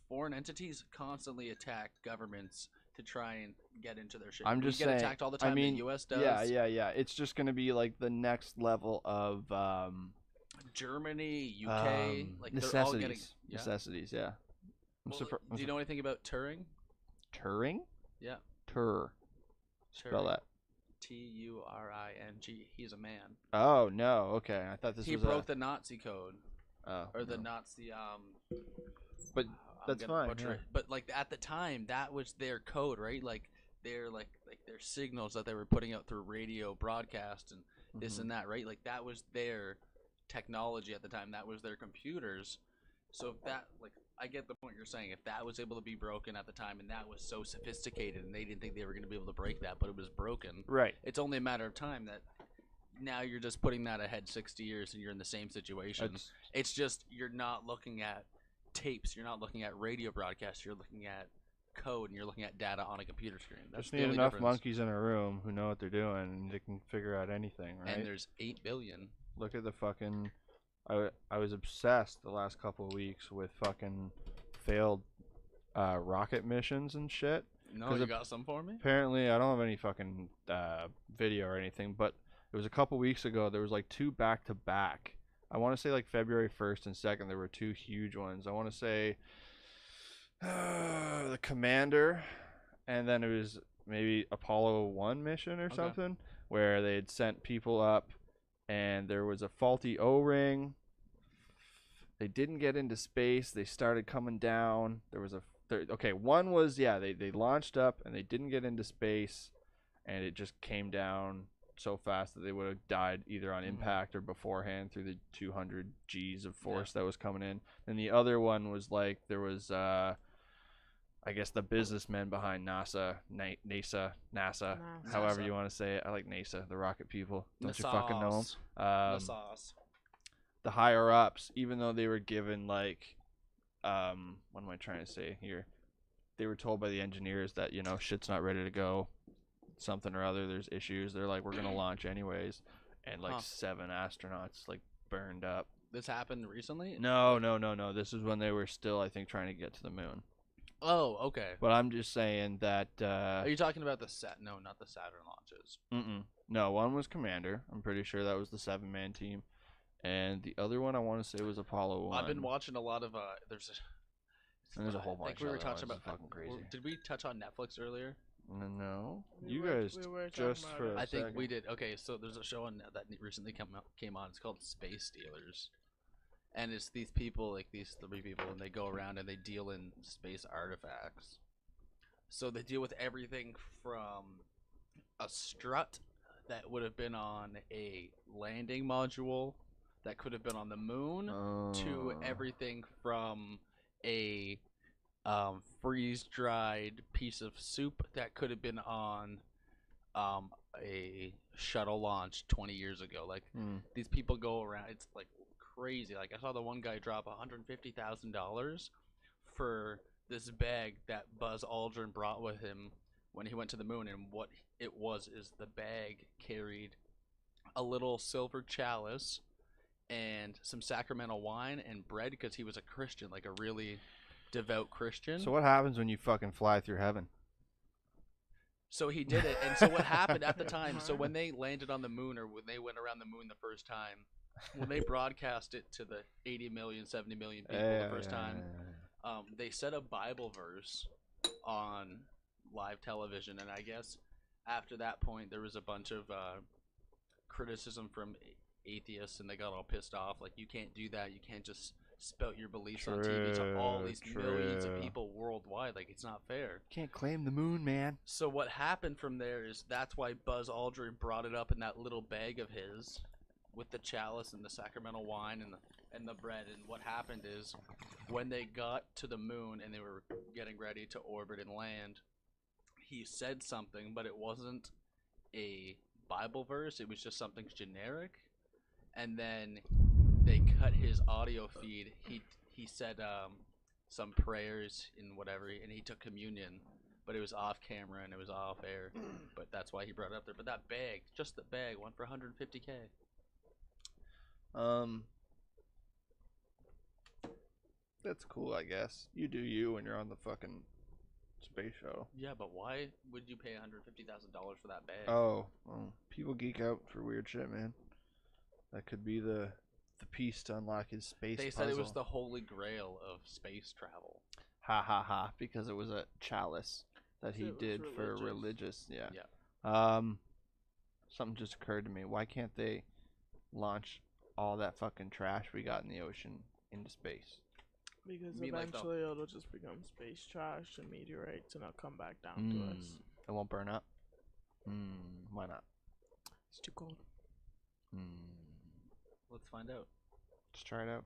foreign entities constantly attack governments to try and get into their shit. I'm just we saying. get attacked all the time. I mean, the U.S. does. Yeah. It's just gonna be like the next level of Germany, UK, like necessities. they're all getting Necessities, yeah. Well, do you know anything about Turing? Turing? Yeah. Spell that. Turing. He's a man. Oh no. Okay, I thought He broke the Nazi code. Or the no. Nazi. But that's fine. Yeah. But like at the time, that was their code, right? Like their their signals that they were putting out through radio broadcast and this and that, right? Like that was their technology at the time. That was their computers. So if that, like, I get the point you're saying. If that was able to be broken at the time, and that was so sophisticated, and they didn't think they were going to be able to break that, but it was broken. Right. It's only a matter of time that now you're just putting that ahead 60 years, and you're in the same situation. It's just you're not looking at tapes. You're not looking at radio broadcasts. You're looking at code, and you're looking at data on a computer screen. That's just need enough monkeys in a room who know what they're doing, and they can figure out anything, right? And there's 8 billion. Look at the fucking... I was obsessed the last couple of weeks with fucking failed rocket missions and shit. No, you got some for me? Apparently, I don't have any fucking video or anything, but it was a couple weeks ago. There was like 2 back-to-back. I want to say like February 1st and 2nd, there were 2 huge ones. I want to say the Commander, and then it was maybe Apollo 1 mission or something, where they had sent people up, and there was a faulty O-ring. They didn't get into space. They started coming down. There was one was, they launched up, and they didn't get into space, and it just came down so fast that they would have died either on impact or beforehand through the 200 Gs of force that was coming in. And the other one was like, there was, I guess the businessmen behind NASA, however you want to say it. I like NASA, the rocket people. Don't you fucking know them? The higher ups, even though they were given like, what am I trying to say here? They were told by the engineers that, you know, shit's not ready to go, something or other, there's issues. They're like, we're gonna launch anyways, and like 7 astronauts like burned up. This happened recently? No. This is when they were still, I think, trying to get to the moon. Oh, okay. But I'm just saying that. Are you talking about No, not the Saturn launches. No, one was Commander. I'm pretty sure that was the 7-man team. And the other one I want to say was Apollo 1. I've been watching a lot of there's a whole bunch. Like we were talking about fucking crazy. Did we touch on Netflix earlier? No, you guys just for I think we did. Okay, so there's a show on that recently came on. It's called Space Stealers, and it's these people, like these 3 people, and they go around and they deal in space artifacts. So they deal with everything from a strut that would have been on a landing module that could have been on the moon to everything from a freeze-dried piece of soup that could have been on a shuttle launch 20 years ago. Like these people go around, it's like crazy. Like I saw the one guy drop $150,000 for this bag that Buzz Aldrin brought with him when he went to the moon, and what it was is the bag carried a little silver chalice and some sacramental wine and bread, because he was a Christian, like a really devout Christian. So what happens when you fucking fly through heaven? So he did it, and so what happened at the time, so when they landed on the moon, or when they went around the moon the first time, when they broadcast it to the 80 million, 70 million people the first time, they said a Bible verse on live television, and I guess after that point there was a bunch of criticism from atheists, and they got all pissed off, like, you can't do that, you can't just spout your beliefs on TV to all these millions of people worldwide, like, it's not fair. Can't claim the moon, man. So what happened from there is that's why Buzz Aldrin brought it up in that little bag of his with the chalice and the sacramental wine and the bread. And what happened is when they got to the moon and they were getting ready to orbit and land, he said something, but it wasn't a Bible verse, it was just something generic. And then they cut his audio feed. He said some prayers and whatever, and he took communion, but it was off camera and it was off air. But that's why he brought it up there. But that bag, just the bag, went for 150K. That's cool, I guess. You do you when you're on the fucking space shuttle. Yeah, but why would you pay $150,000 for that bag? Oh, well, people geek out for weird shit, man. That could be the piece to unlock his space They puzzle. said it was the holy grail of space travel. Ha ha ha, because it was a chalice that he So it was did for religious. religious, Yeah. Something just occurred to me. Why can't they launch all that fucking trash we got in the ocean into space? Because You mean like the- eventually it'll just become space trash and meteorites, and it'll come back down to us. It won't burn up? Why not? It's too cold. Let's find out. Just try it out.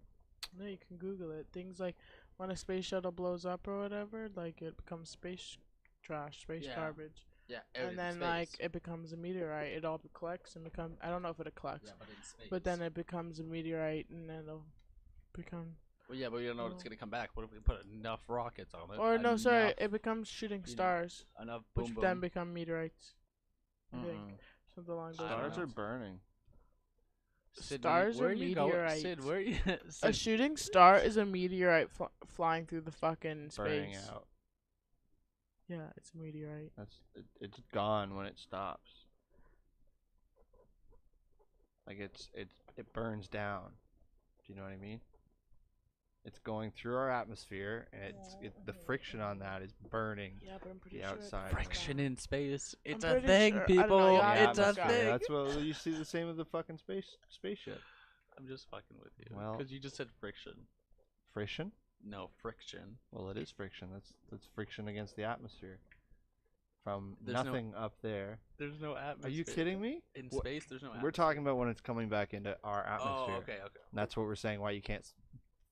No, you can Google it. Things like when a space shuttle blows up or whatever, like it becomes space trash, space Yeah. garbage. Yeah, And then like it becomes a meteorite. It all collects and becomes. I don't know if it collects, Yeah, but in space. but then it becomes a meteorite, and then it'll become. Well, yeah, but we don't know when it's gonna come back. What if we put enough rockets on it? Or no, sorry, Enough- it becomes shooting you know, stars, enough boom which boom. then become meteorites. I think Mm-mm. something along those Stars lines. are burning. Sid, Stars where are are you going? meteorites. Sid, where are you? A Sid, shooting star is a meteorite flying through the fucking Burning space. out. Yeah, it's a meteorite. It's gone when it stops. Like it burns down. Do you know what I mean? It's going through our atmosphere, and the friction on that is burning Yeah, but I'm pretty the sure outside. friction in space. It's a pretty thing, sure- I don't know, people. yeah, It's a atmosphere, thing. That's what you see the same with the fucking spaceship. I'm just fucking with you. Well- Because you just said friction. Friction? No, friction. Well, it is friction. That's friction against the atmosphere. From There's no- nothing up there. There's no atmosphere. Are you kidding me? In Wha- space, there's no atmosphere. We're talking about when it's coming back into our atmosphere. Oh, okay. And that's what we're saying. Why you can't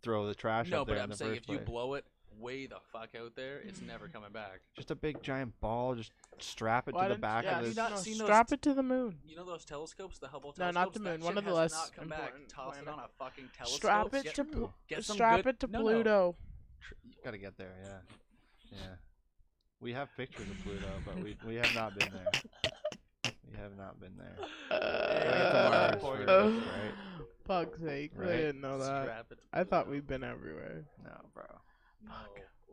throw the trash No, up there but in I'm the saying first if you place. blow it way the fuck out there, it's never coming back. Just a big giant ball. Just strap it Why to the didn't- back yeah, of you this. not no, seen those strap it to the moon. You know those telescopes, the Hubble No, telescopes? not the That moon. One shit of the has less not come back. important Toss it planet. on a fucking telescope. Strap it get, to get some strap good, it to no, no. Pluto. You gotta get there. Yeah. We have pictures of Pluto, but we have not been there. We have not been there. Yeah, Mars point. first, right? Fuck's sake, I Right. didn't know that. Strap it to I thought Pluto. we've been everywhere. No, bro. No,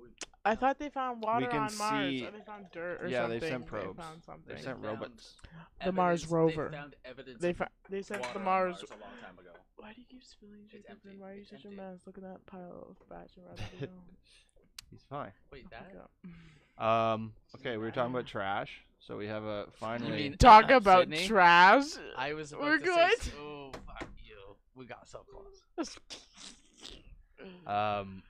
we- I thought they found water can on Mars. see- Or they found dirt or Yeah, something. they sent probes. They found something. They sent They found robots. The Mars evidence- rover. They found evidence They of they sent water the on Mars. a long time ago. Why do you keep spilling shit? It's empty. Griffin? Why are you It's such a empty. mess? Look at that pile of batch and residue. He's fine. Wait, that? Okay, we were talking about trash, so we have a finally. mean- Talk about Sydney? trash. I was about We're to good. say, oh, fuck you. We got so close.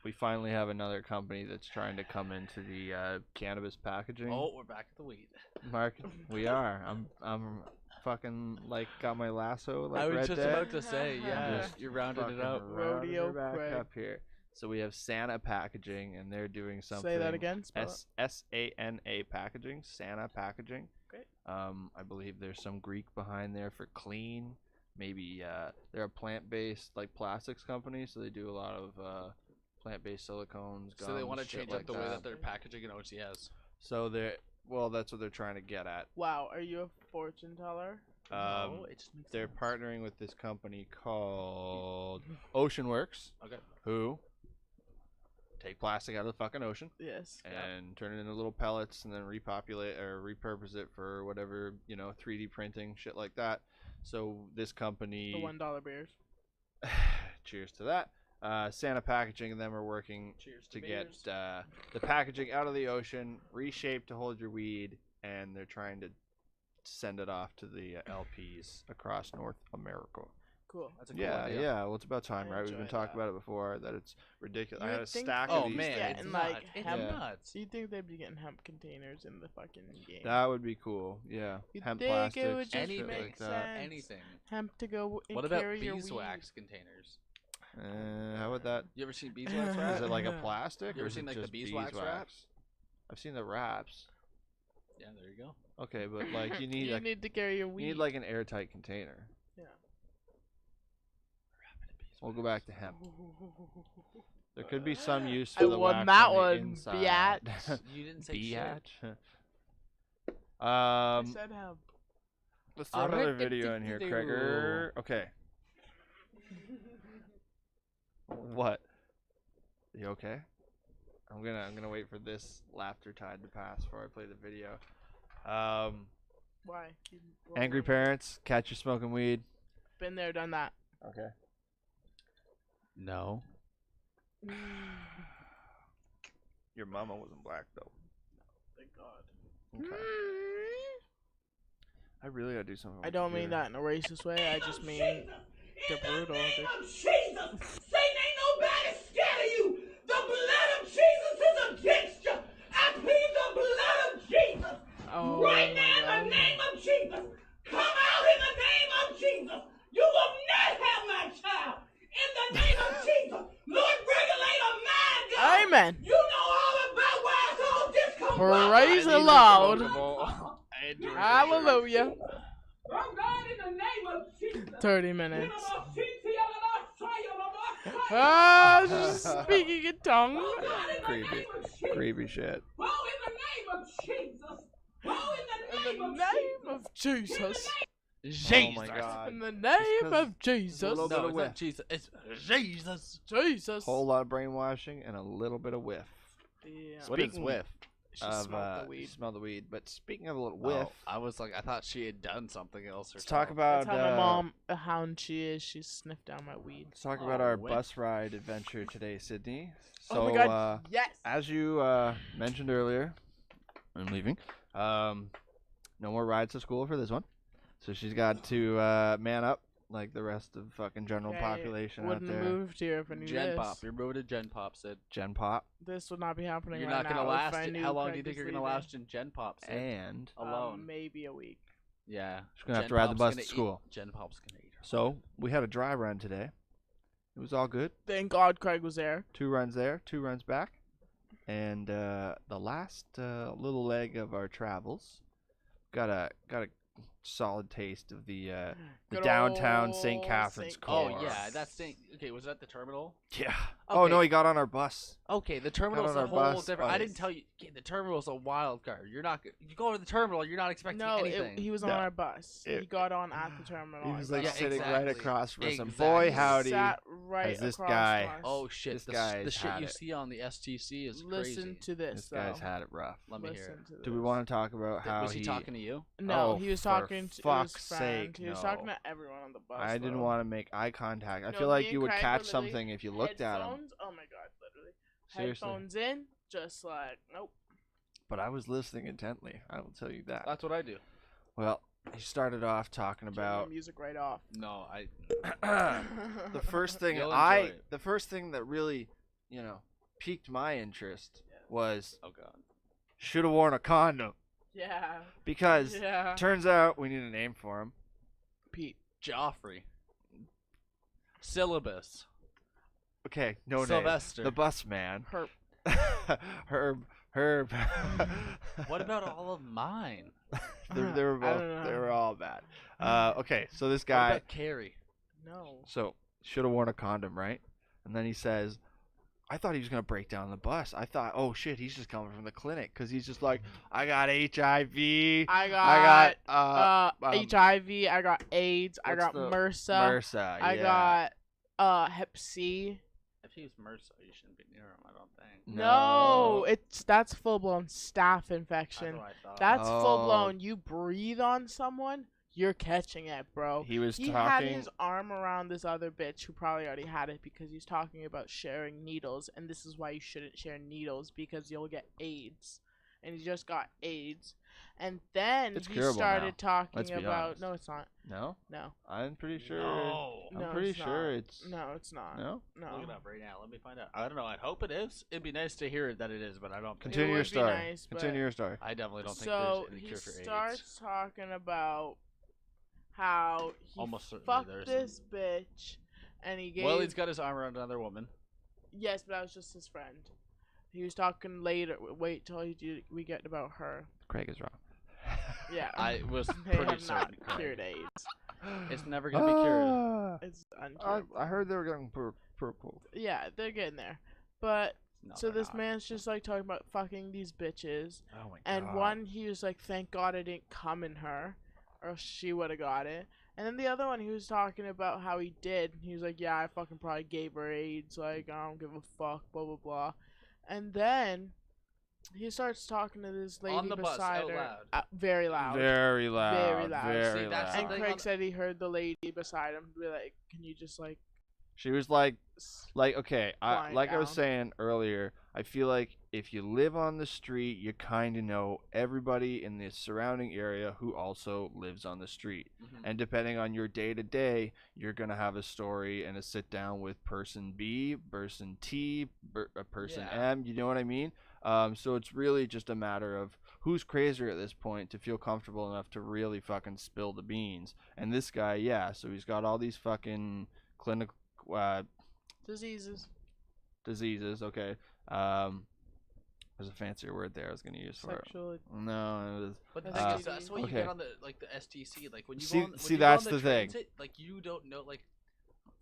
We finally have another company that's trying to come into the cannabis packaging Oh, we're back at the weed. market. We are. I'm fucking like got my lasso like I was Red just Dead. about to say, yeah, Just you rounded it Fucking up. rounded Rodeo her back Craig. up here. So we have Santa Packaging, and they're doing something. Say that again. Spell it. SANA Packaging. Santa Packaging. Great. I believe there's some Greek behind there for clean. Maybe they're a plant-based like plastics company, so they do a lot of plant-based silicones. So they want to shit change like up the way that they're packaging in OCS. So that's what they're trying to get at. Wow, are you a fortune teller? No, it just makes They're sense. partnering with this company called Oceanworks, Okay. who take plastic out of the fucking ocean Yes. and turn it into little pellets and then repopulate or repurpose it for whatever, 3D printing, shit like that. So this company, The $1 beers. cheers to that. Santa Packaging and them are working Cheers to beers. get the packaging out of the ocean, reshaped to hold your weed, and they're trying to send it off to the LPs across North America. Cool. That's a cool Yeah, idea. yeah. Well, it's about time, I right? We've been enjoy talking that. about it before. That it's ridiculous. You I had a would think stack they'd of Oh these be man, things. it's getting, not. like, It's hemp. nuts. Do you think they'd be getting hemp containers in the fucking game? That would be cool. Yeah, You hemp think it plastics, would and just shit Anything. like make that. sense? Anything. Hemp to go and What about carry your beeswax containers? How would that? You ever seen beeswax wrap? Is it like a plastic You or ever is seen, it like, the just beeswax wrap? beeswax? I've seen the wraps. Yeah, there you go. Okay, but like you weed? need You need to carry your weed. you need like an airtight container. Yeah. We'll go back to hemp. There could be some use for the won wax that on the one, inside. biatch. You didn't say shit. Biatch. I said him. Let's throw another video in here, Craigor. Okay. What? You okay? I'm gonna wait for this laughter tide to pass before I play the video. Why? Angry parents, catch you smoking weed. Been there, done that. Okay. No. Your mama wasn't black though. Thank God. Okay. I really gotta do something. I don't mean that in a racist way. I just mean they're brutal. Jesus! Satan ain't nobody scared of you! The blood of Jesus is against you! I plead the blood of Jesus! Oh, right now in the name of Jesus! Come out in the name of Jesus! You will not have my child! In the name of Jesus! Lord, regulate a mind, God! Amen. You know all about why it's all discombobulated! Praise the Lord. Hallelujah. Oh God, in the name of Jesus! 30 minutes. Ah, just speaking in tongues. Creepy shit. Oh, in the name of Jesus! Oh, in In the name of Jesus. Jesus. Oh my God. In the name of Jesus. A little bit No, of it's whiff. not Jesus. It's Jesus. Jesus. Whole lot of brainwashing and a little bit of whiff. Yeah. What is Speaking whiff? She of, smelled the weed. Smell the weed. But speaking of a little whiff, Oh, I was like, I thought she had done something else. Or let's talk something. about That's how my mom, a hound she is, she sniffed down my weed. let's talk about our whiff. bus ride adventure today, Sydney. So, Oh my God, yes. as you mentioned earlier, I'm leaving. No more rides to school for this one. So she's got to man up like the rest of fucking general Okay, population out wouldn't there. moved here if I knew Gen this. Pop. You're moving to Gen Pop, Sid. Gen Pop. This would not be happening You're right not gonna now last. if I knew How long do you Craig think was you're gonna leaving. last in Gen Pop, Sid? And Alone. Maybe a week. Yeah. she's going to have Gen to ride the Pop's bus gonna to school. Gen Pop's gonna eat her. So we had a dry run today. It was all good. Thank God Craig was there. 2 runs there, 2 runs back. And the last little leg of our travels got a solid taste of the Good downtown old St. Catherine's St. core. Oh yeah, that's thing. Okay, was that the terminal? Yeah. Oh no, Okay. he got on our bus. Okay, the terminal's on a our whole bus. different. Oh, I didn't tell you. Okay, the terminal's a wild card. You're not. You go to the terminal. You're not expecting No, anything. he was on No. our bus. He got on at the terminal. He was like Yeah, sitting right exactly. across from us, and Exactly. boy He howdy, Sat right has this across guy- from us. Oh shit! This the guy's shit had you it. see on the STC is Listen crazy. to this, this guy's though. had it rough. Let me hear Listen it. to Do we this. want to talk about how Was he talking to you? No, Oh, he was for talking to his fuck's friend. sake, He was no. talking to everyone on the bus. I didn't though. want to make eye contact. I No, feel me like and you would Craig catch were literally something if you looked at him. Headphones? Oh my God, literally. Seriously. Headphones in, just like nope. But I was listening intently. I will tell you that. That's what I do. Well, he started off talking Turn the about music right off. No, I. the first thing You'll enjoy it. the first thing that really, piqued my interest was Oh god. should have worn a condom Yeah. because Yeah. turns out we need a name for him. Pete. Joffrey. Syllabus. Okay, no Sylvester. name. The bus man. Herb. Herb. What about all of mine? they were I don't both. know. They were all bad. Okay, so this What guy. about Carrie? No. So should have worn a condom, right? And then he says, I thought he was gonna break down the bus. I thought, oh shit, he's just coming from the clinic because he's just like, I got HIV. I got HIV. I got AIDS. I what's got the- MRSA. MRSA. I yeah. got Hep C. If he was MRSA, you shouldn't be near him. I don't think. No, that's full blown staph That's infection. what I thought. That's full Oh. blown. You breathe on someone, you're catching it, bro. He was He had talking. his arm around this other bitch who probably already had it because he's talking about sharing needles, and this is why you shouldn't share needles because you'll get AIDS. And he just got AIDS. And then It's he curable started now. talking Let's be about honest. no, it's not. No, No. I'm pretty sure. No. I'm No, pretty it's sure not. it's. No, it's not. No. No. Look it up right now. Let me find out. I don't know. I hope it is. It'd be nice to hear that it is, but I don't. Think Continue would your be story. nice, but- Continue your story. I definitely don't think So there's any he cure for starts AIDS. talking about how he Almost certainly fucked there this bitch, and he gave. Well, he's got his arm around another woman. Yes, but that was just his friend. He was talking later. Wait till we get about her. Craig is wrong. Yeah, I was they pretty have not certain. cured AIDS. It's never gonna be cured. Ah, It's uncurable. I heard they were getting purple. Yeah, they're getting there. But No, so they're this not. man's just like talking about fucking these bitches, Oh my and god. one he was like, "Thank God I didn't come in her, or else she would have got it." And then the other one, he was talking about how he did. He was like, "Yeah, I fucking probably gave her AIDS. Like, I don't give a fuck, blah blah blah." And then he starts talking to this lady On the bus, beside out her, loud. very loud, Very loud. Very loud. Very See, that's the And loud. thing Craig on- said he heard the lady beside him be like, "Can you just like?" She was like, okay, Flying like I was down. saying earlier, I feel like if you live on the street, you kind of know everybody in the surrounding area who also lives on the street. Mhm. And depending on your day to day, you're going to have a story and a sit down with person B, person T, person Yeah. M, you know what I mean? So it's really just a matter of who's crazier at this point to feel comfortable enough to really fucking spill the beans. And this guy, yeah, so he's got all these fucking clinical Diseases. diseases. Okay. There's a fancier word there I was gonna use for Sexual. it. No, it was. But the Uh, thing is, that's what you okay. get on the like the STC. Like when you See- go on, when see, you go on that's the thing. transit, like you don't know. Like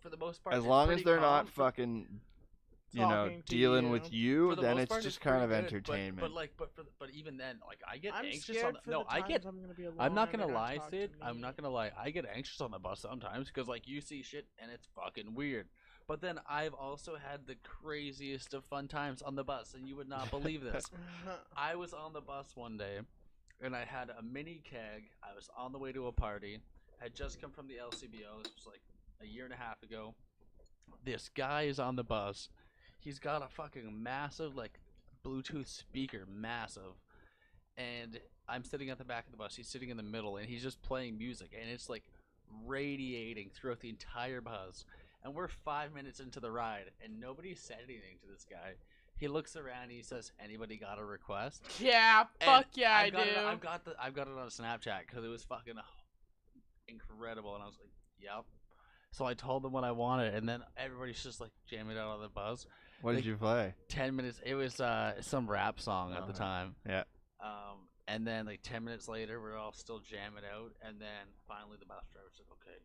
for the most part, As it's long as pretty they're not calm. fucking, you know, Talking to dealing you. with you, For the then most it's part, just kind of pretty good, entertainment. But even then, like I get I'm anxious on scared the for no, the I get. times I'm gonna be alone I'm not and gonna they're lie, talk Sid. to I'm me. not gonna lie. I get anxious on the bus sometimes because like you see shit and it's fucking weird. But then I've also had the craziest of fun times on the bus, and you would not believe this. I was on the bus one day, and I had a mini keg. I was on the way to a party. Had just come from the LCBO. This was like a year and a half ago. This guy is on the bus. He's got a fucking massive like Bluetooth speaker, massive. And I'm sitting at the back of the bus. He's sitting in the middle, and he's just playing music, and it's like radiating throughout the entire bus. And we're 5 minutes into the ride, and nobody said anything to this guy. He looks around, and he says, "Anybody got a request?" Yeah, And fuck yeah, I I've got do. It, I've got it on Snapchat because it was fucking incredible, and I was like, "Yep." So I told them what I wanted, and then everybody's just like jamming out on the bus. What did like, you play? 10 minutes. It was some rap song at the time. Yeah. And then like 10 minutes later, we're all still jamming out, and then finally the bus driver said, "Okay,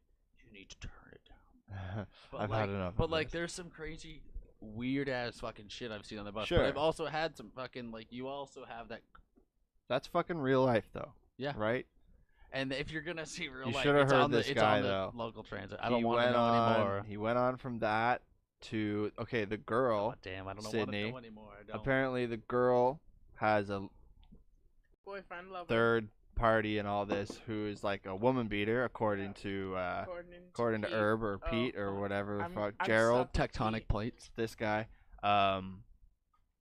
you need to turn it down." But I've like, had enough. But of like, this. there's some crazy, weird ass fucking shit I've seen on the bus. Sure. But I've also had some fucking like. You also have that. That's fucking real life, though. Yeah. Right. And if you're gonna see real You life, should have it's heard on this the, it's guy on the though. local transit. I don't He want to went know on. anymore. He went on from that to okay. The girl. Oh, damn, I don't know Sydney. what to know anymore. I don't. Apparently, the girl has a Boyfriend, lover. third party and all this who is like a woman beater according to according to Pete. Herb or Oh, Pete or fuck. whatever the I'm- fuck I'm Gerald stuck with Tectonic Pete. plates. this guy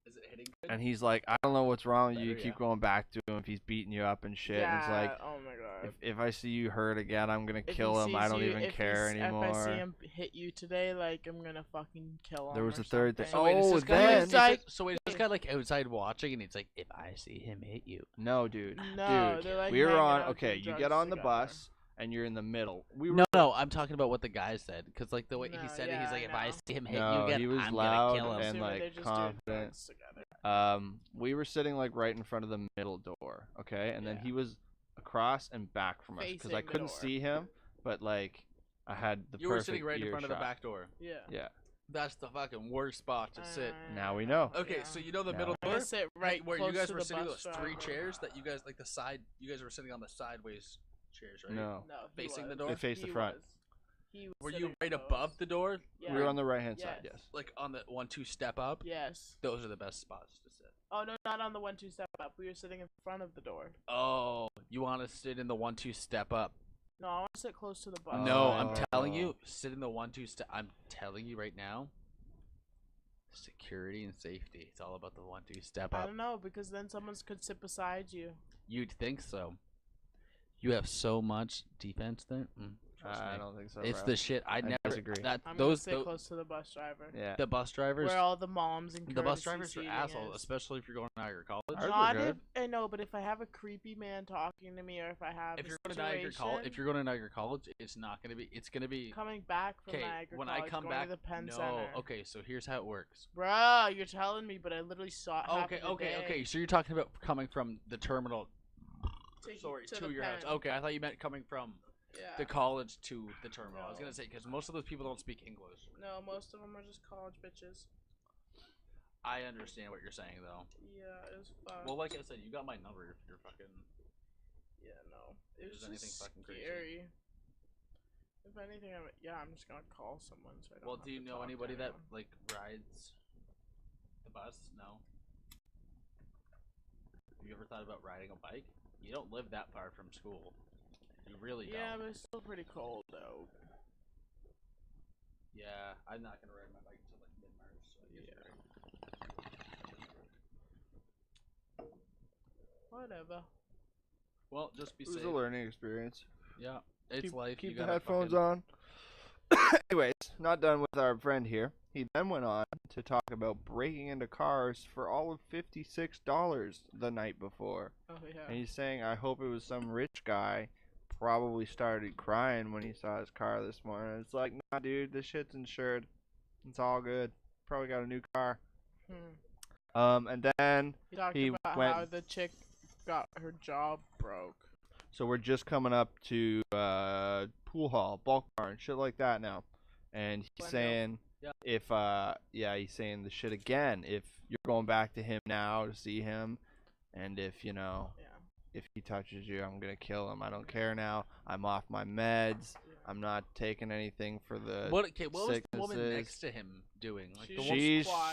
Is it hitting good? and he's like I don't know what's wrong with you Better, keep yeah. going back to him if he's beating you up and shit Yeah. and it's like Oh my god. if I see you hurt again I'm gonna If kill he him I sees don't you- even if care he's- anymore. If I see him hit you today, like I'm gonna fucking kill him. There was or a third thing. something. So wait, is Oh, this guy then- He's like- so wait, is this guy like outside watching, and he's like, "If I see him hit you." No dude No, dude they're like we were hanging on out okay doing you get drugs on the together. bus and you're in the middle we were No, I'm talking about what the guy said, because like the way No, he said it, yeah, he's like, I "If I know. see him hit No, you again, he was I'm loud gonna kill him." and, Assuming like, they're just confident. doing drugs together. we were sitting like right in front of the middle door okay and then Yeah. he was across and back from us because I Facing the couldn't door. see him but like I had the You were perfect sitting right in front of the earshot. back door. Yeah. Yeah That's the fucking worst spot to sit. now we know. Okay, Yeah. so you know the No. middle I'm door, gonna sit right where you close guys to were the sitting bus those three driver. chairs that you guys like the side. You guys were sitting on the sideways chairs, right? No No, he Facing the was. door? They faced the He front. was. He was Were you sitting right close. above the door? Yeah. we were on the right hand side Yes. yes Like on the 1-2 step up? Yes. Those are the best spots to sit. Oh no, not on the 1-2 step up. We were sitting in front of the door. Oh, you want to sit in the 1-2 step up? No, I want to sit close to the bus. No, I'm telling Oh. you, sit in the 1-2 step. I'm telling you right now. Security and safety. It's all about the 1-2 step I up. don't know because then someone could sit beside you. You'd think so. You have so much defense there. Trust I me. don't think so It's bro. the shit. I never. disagree. That I'm those gonna sit tho- close to the bus driver. yeah the bus drivers. Where all the moms and The bus courtesy drivers are seating assholes, is. especially if you're going to Niagara College. Ours were Not good. if I know, but if I have a creepy man talking to me, or if I have If a you're going to Niagara College, situation, if you're going to Niagara College, it's not going to be. It's going to be. coming back from Okay, Niagara when College, I come going back, to the Penn no. Center. Okay, so here's how it works. Bruh, you're telling me, but I literally saw it happen Okay. today. So you're talking about coming from the terminal. Sorry, to to the your house. Penn. Okay, I thought you meant coming from Yeah. the college to the terminal. I was No. gonna say because most of those people don't speak English. No, most of them are just college bitches. I understand what you're saying though. Yeah, it was fucked. Well, like I said, you got my number if you're fucking. Yeah, no. It was There's anything just fucking scary. crazy. If anything, I'm just gonna call someone. So I don't Well, have do you to know talk to anybody that anyone. like rides the bus? No. Have you ever thought about riding a bike? You don't live that far from school. You really Yeah, don't. but it's still pretty cold though. Yeah, I'm not gonna ride my bike until like mid-March. So I guess you're right. Whatever. Well, just be It was safe. a learning experience. Yeah, it's life. Keep you the gotta headphones fucking... on. Anyways, not done with our friend here. He then went on to talk about breaking into cars for all of $56 the night before. Oh yeah. And he's saying, I hope it was some rich guy. Probably started crying when he saw his car this morning. It's like, nah, dude, this shit's insured. It's all good. Probably got a new car. And then He talked he about went. how the chick got her jaw broke. So we're just coming up to pool hall, bulk barn, shit like that now. And he's saying if he's saying the shit again. If you're going back to him now to see him, and if if he touches you, I'm gonna kill him. I don't care now. I'm off my meds. I'm not taking anything for the What was the woman sicknesses. next to him doing? Like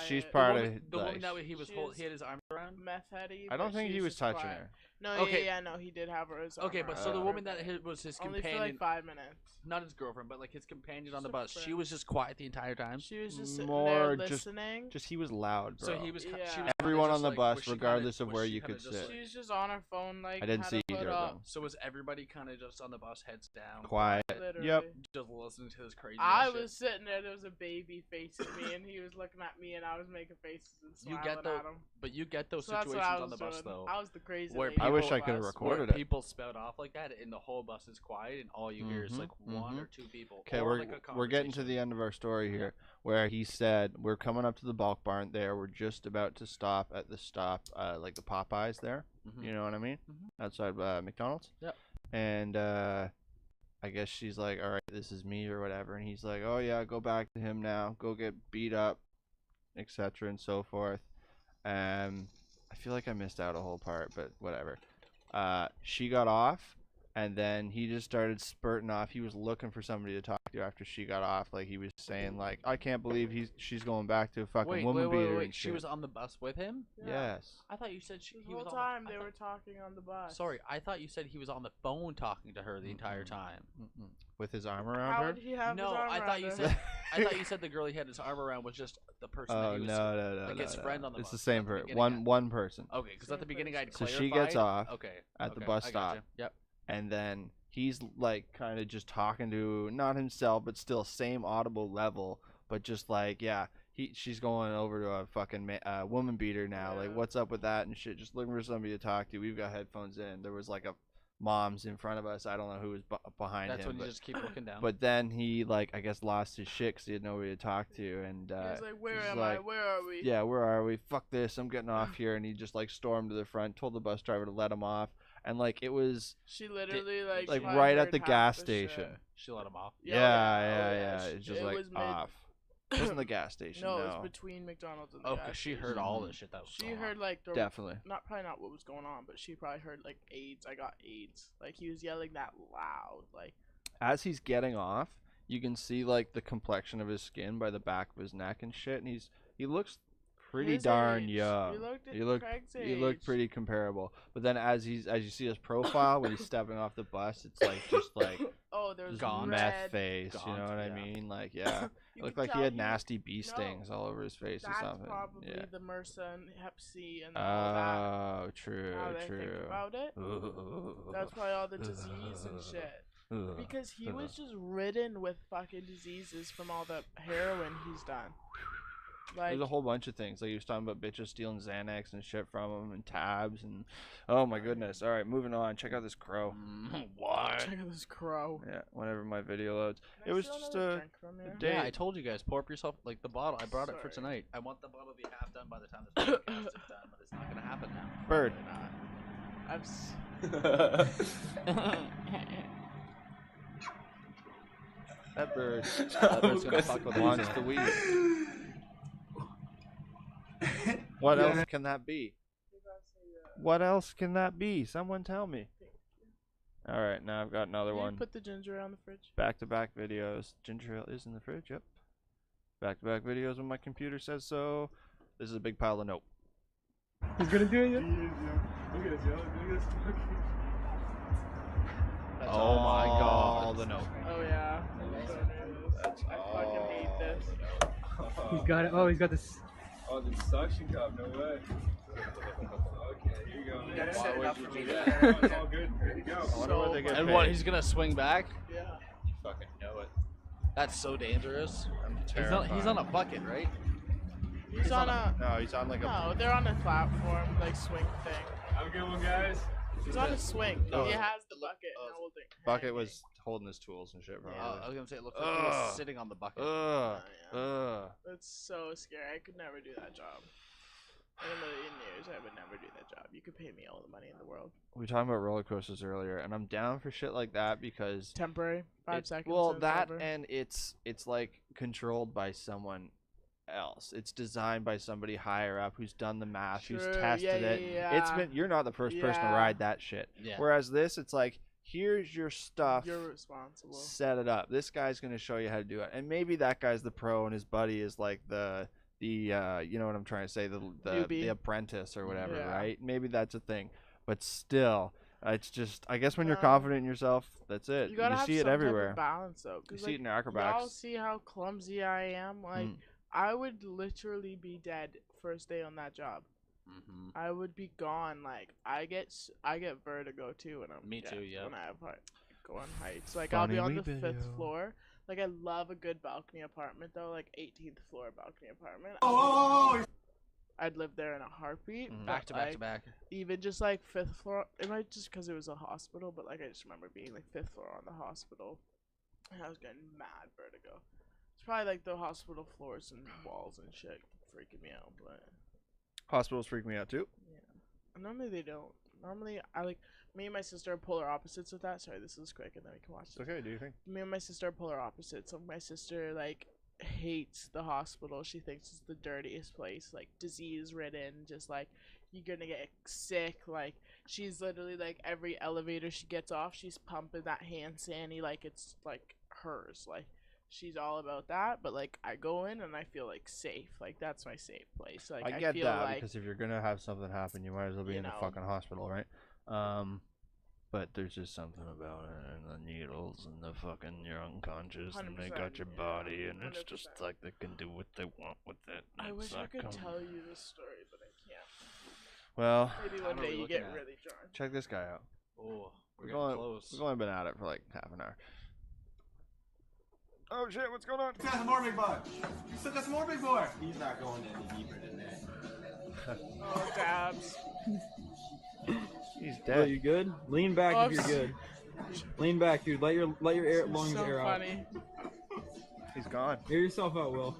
She's part of the woman like, that he was he had his arm around. Meth heady. I don't think he was touching her. No, Okay. no, he did have her as Okay, but so the woman that was his only companion, for like 5 minutes. not his girlfriend, but like his companion on Just the a bus, she friend. was just quiet the entire time. She was just sitting More there just listening. he was loud, bro. So he was. She was Everyone kinda on the just, like, bus, was she regardless of was where she you kinda could just, sit. like- She was just on her phone, like. I didn't had see her either hood of up. them. So was everybody kind of just on the bus, heads down, Quiet. Literally. Yep. just listening to this crazy? I shit? was sitting there. There was a baby facing me, and he was looking at me, and I was making faces and You smiling get at him. but you get those So that's what situations I on the was bus doing. though. I was the crazy Where lady I on wish the I could have bus. recorded where it. people spout off like that, and the whole bus is quiet, and all you hear is like one or two people. Okay, or we're like a we're getting to conversation. the end of our story here, where he said we're coming up to the bulk barn. There, we're just about to stop at the stop, like the Popeyes there. You know what I mean? Outside McDonald's. Yep. And I guess she's like, all right, this is me or whatever, and he's like, oh yeah, go back to him now, go get beat up, etc. and so forth. I feel like I missed out a whole part, but whatever. She got off, and then he just started spurting off. He was looking for somebody to talk to after she got off. Like he was saying, like, I can't believe she's going back to a fucking woman beater and She shit. was on the bus with him. Yes. I thought you said The he was whole on time the, they were talking on the bus. Sorry, I thought you said he was on the phone talking to her the entire time. With his arm around How her. would he have No, his arm I around thought you her? said I thought you said the girl he had his arm around was just the person that Oh he was no, like his friend on the It's bus. the same At the person. beginning, One person. Okay, because at the beginning I'd So clarified. she gets off Okay. at the okay, bus I stop. gotcha. Yep. And then he's like kind of just talking to not himself, but still same audible level, but just like she's going over to a fucking woman beater now. Like what's up with that and shit? Just looking for somebody to talk to. We've got headphones in. There was like a mom's in front of us. I don't know who was behind That's him. when you just keep looking down. But then he like I guess lost his shit because he had nobody to talk to, and He was like, "Where he's am like, I? Where are we?" Yeah, where are we? Fuck this! I'm getting off here, and he just like stormed to the front, told the bus driver to let him off, and like it was She literally like right at heard the half gas the station. shit. She let him off. Yeah. It's just It like was mid- off. It wasn't the gas station. No, No, it was between McDonald's and the Oh, gas because she station. heard all the shit that was She going heard on. like the Definitely. probably not what was going on, but she probably heard like AIDS. I got AIDS. Like he was yelling that loud. Like As he's getting off, you can see like the complexion of his skin by the back of his neck and shit, and he looks pretty His darn age. young. He looked Craig's he looked age. pretty comparable. But then as you see his profile when he's stepping off the bus, it's like just like oh, there's Gaunt. meth red. face. You know what I mean? Like yeah, You looked could like he tell had he- nasty bee no, stings all over his face or That's something. probably Yeah. the MRSA and Hep C and all that. Oh, true, Now that I think true. about it, that's probably all the disease and shit. Because he was just ridden with fucking diseases from all the heroin he's done. Like There's a whole bunch of things. Like he was talking about bitches stealing Xanax and shit from him and tabs and oh my goodness. All right, moving on. Check out this crow. What? check out this crow. Yeah, whenever my video loads. Can It I was steal just another a drink from you? day. Yeah, I told you guys, pour up yourself like the bottle. I brought it for Sorry. tonight. I want the bottle to be half done by the time this podcast is done, but it's not gonna happen now. Bird. I've s- That bird. That bird's gonna fuck with wants us. the weed. What else can that be? What else can that be? Someone tell me. All right, now I've got another Can you one. put the ginger ale in the fridge? Back-to-back videos. Ginger ale is in the fridge. Yep. Back-to-back videos when my computer says so. This is a big pile of nope. He's gonna do it. Look at this, yo. Look at this. That's my god. All the nope. Oh yeah. I fucking hate this. He's got it. Oh, he's got this. Oh, the suction cup. No way. Okay, here you go, man. Why would you do that? It's all good. There you go. And what? He's gonna swing back? Yeah. You fucking know it. That's so dangerous. He's on a bucket, right? He's on a. No, he's on like a. No, they're on a platform, like swing thing. Have a good one, guys. He's on a swing. Oh. He has the bucket holding. Bucket was holding his tools and shit, probably. I was gonna say it looks like he was sitting on the bucket. That's so scary. I could never do that job. In a million years, I would never do that job. You could pay me all the money in the world. We were talking about roller coasters earlier, and I'm down for shit like that because temporary, 5 seconds. Well, that over. And it's like controlled by someone else. It's designed by somebody higher up who's done the math, who's tested it. It's been. You're not the first person to ride that shit. Yeah. Whereas this, it's like, here's your stuff. You're responsible. Set it up. This guy's gonna show you how to do it, and maybe that guy's the pro, and his buddy is like the you know what I'm trying to say, the apprentice or whatever, right? Maybe that's a thing, but still, it's just, I guess when you're confident in yourself, that's it. You gotta have see it some everywhere. type of balance though. You see it in acrobatics. Y'all see how clumsy I am. Like I would literally be dead first day on that job. I would be gone. Like I get vertigo too when I'm. Me too. Yeah. When I go on heights, like I'll be on the 5th floor. Like, I love a good balcony apartment, though. Like, 18th floor balcony apartment. I'd live there in a heartbeat. Back to back to back. Even just, like, 5th floor. It might just because it was a hospital, but, like, I just remember being, like, 5th floor on the hospital. And I was getting mad vertigo. It's probably, like, the hospital floors and walls and shit freaking me out, but... Hospitals freak me out, too. Yeah. Normally, they don't. Normally, me and my sister are polar opposites with that. Sorry, this is quick, and then we can watch this. Okay, do you think? Me and my sister are polar opposites. So my sister, like, hates the hospital. She thinks it's the dirtiest place, like, disease-ridden, just, like, you're gonna get sick. Like, she's literally, like, every elevator she gets off, she's pumping that hand sanitizer like it's, like, hers. Like, she's all about that, but, like, I go in and I feel, like, safe. Like, that's my safe place. Like, I get feel that, like, because if you're gonna have something happen, you might as well be in the fucking hospital, right? But there's just something about it, and the needles, and the fucking, you're unconscious, and they got your body, and it's just like they can do what they want with it. I wish I could tell you this story, but I can't. Well, maybe one day you get really drunk. Check this guy out. Oh, we've only been at it for like half an hour. Oh shit, what's going on? Got some more big boy. You still got some more big boy. He's not going any deeper than that. Oh, dabs. He's dead. Oh, you good? Lean back if you're good. Lean back, dude. Let your lungs air out. He's gone. Air yourself out, Will.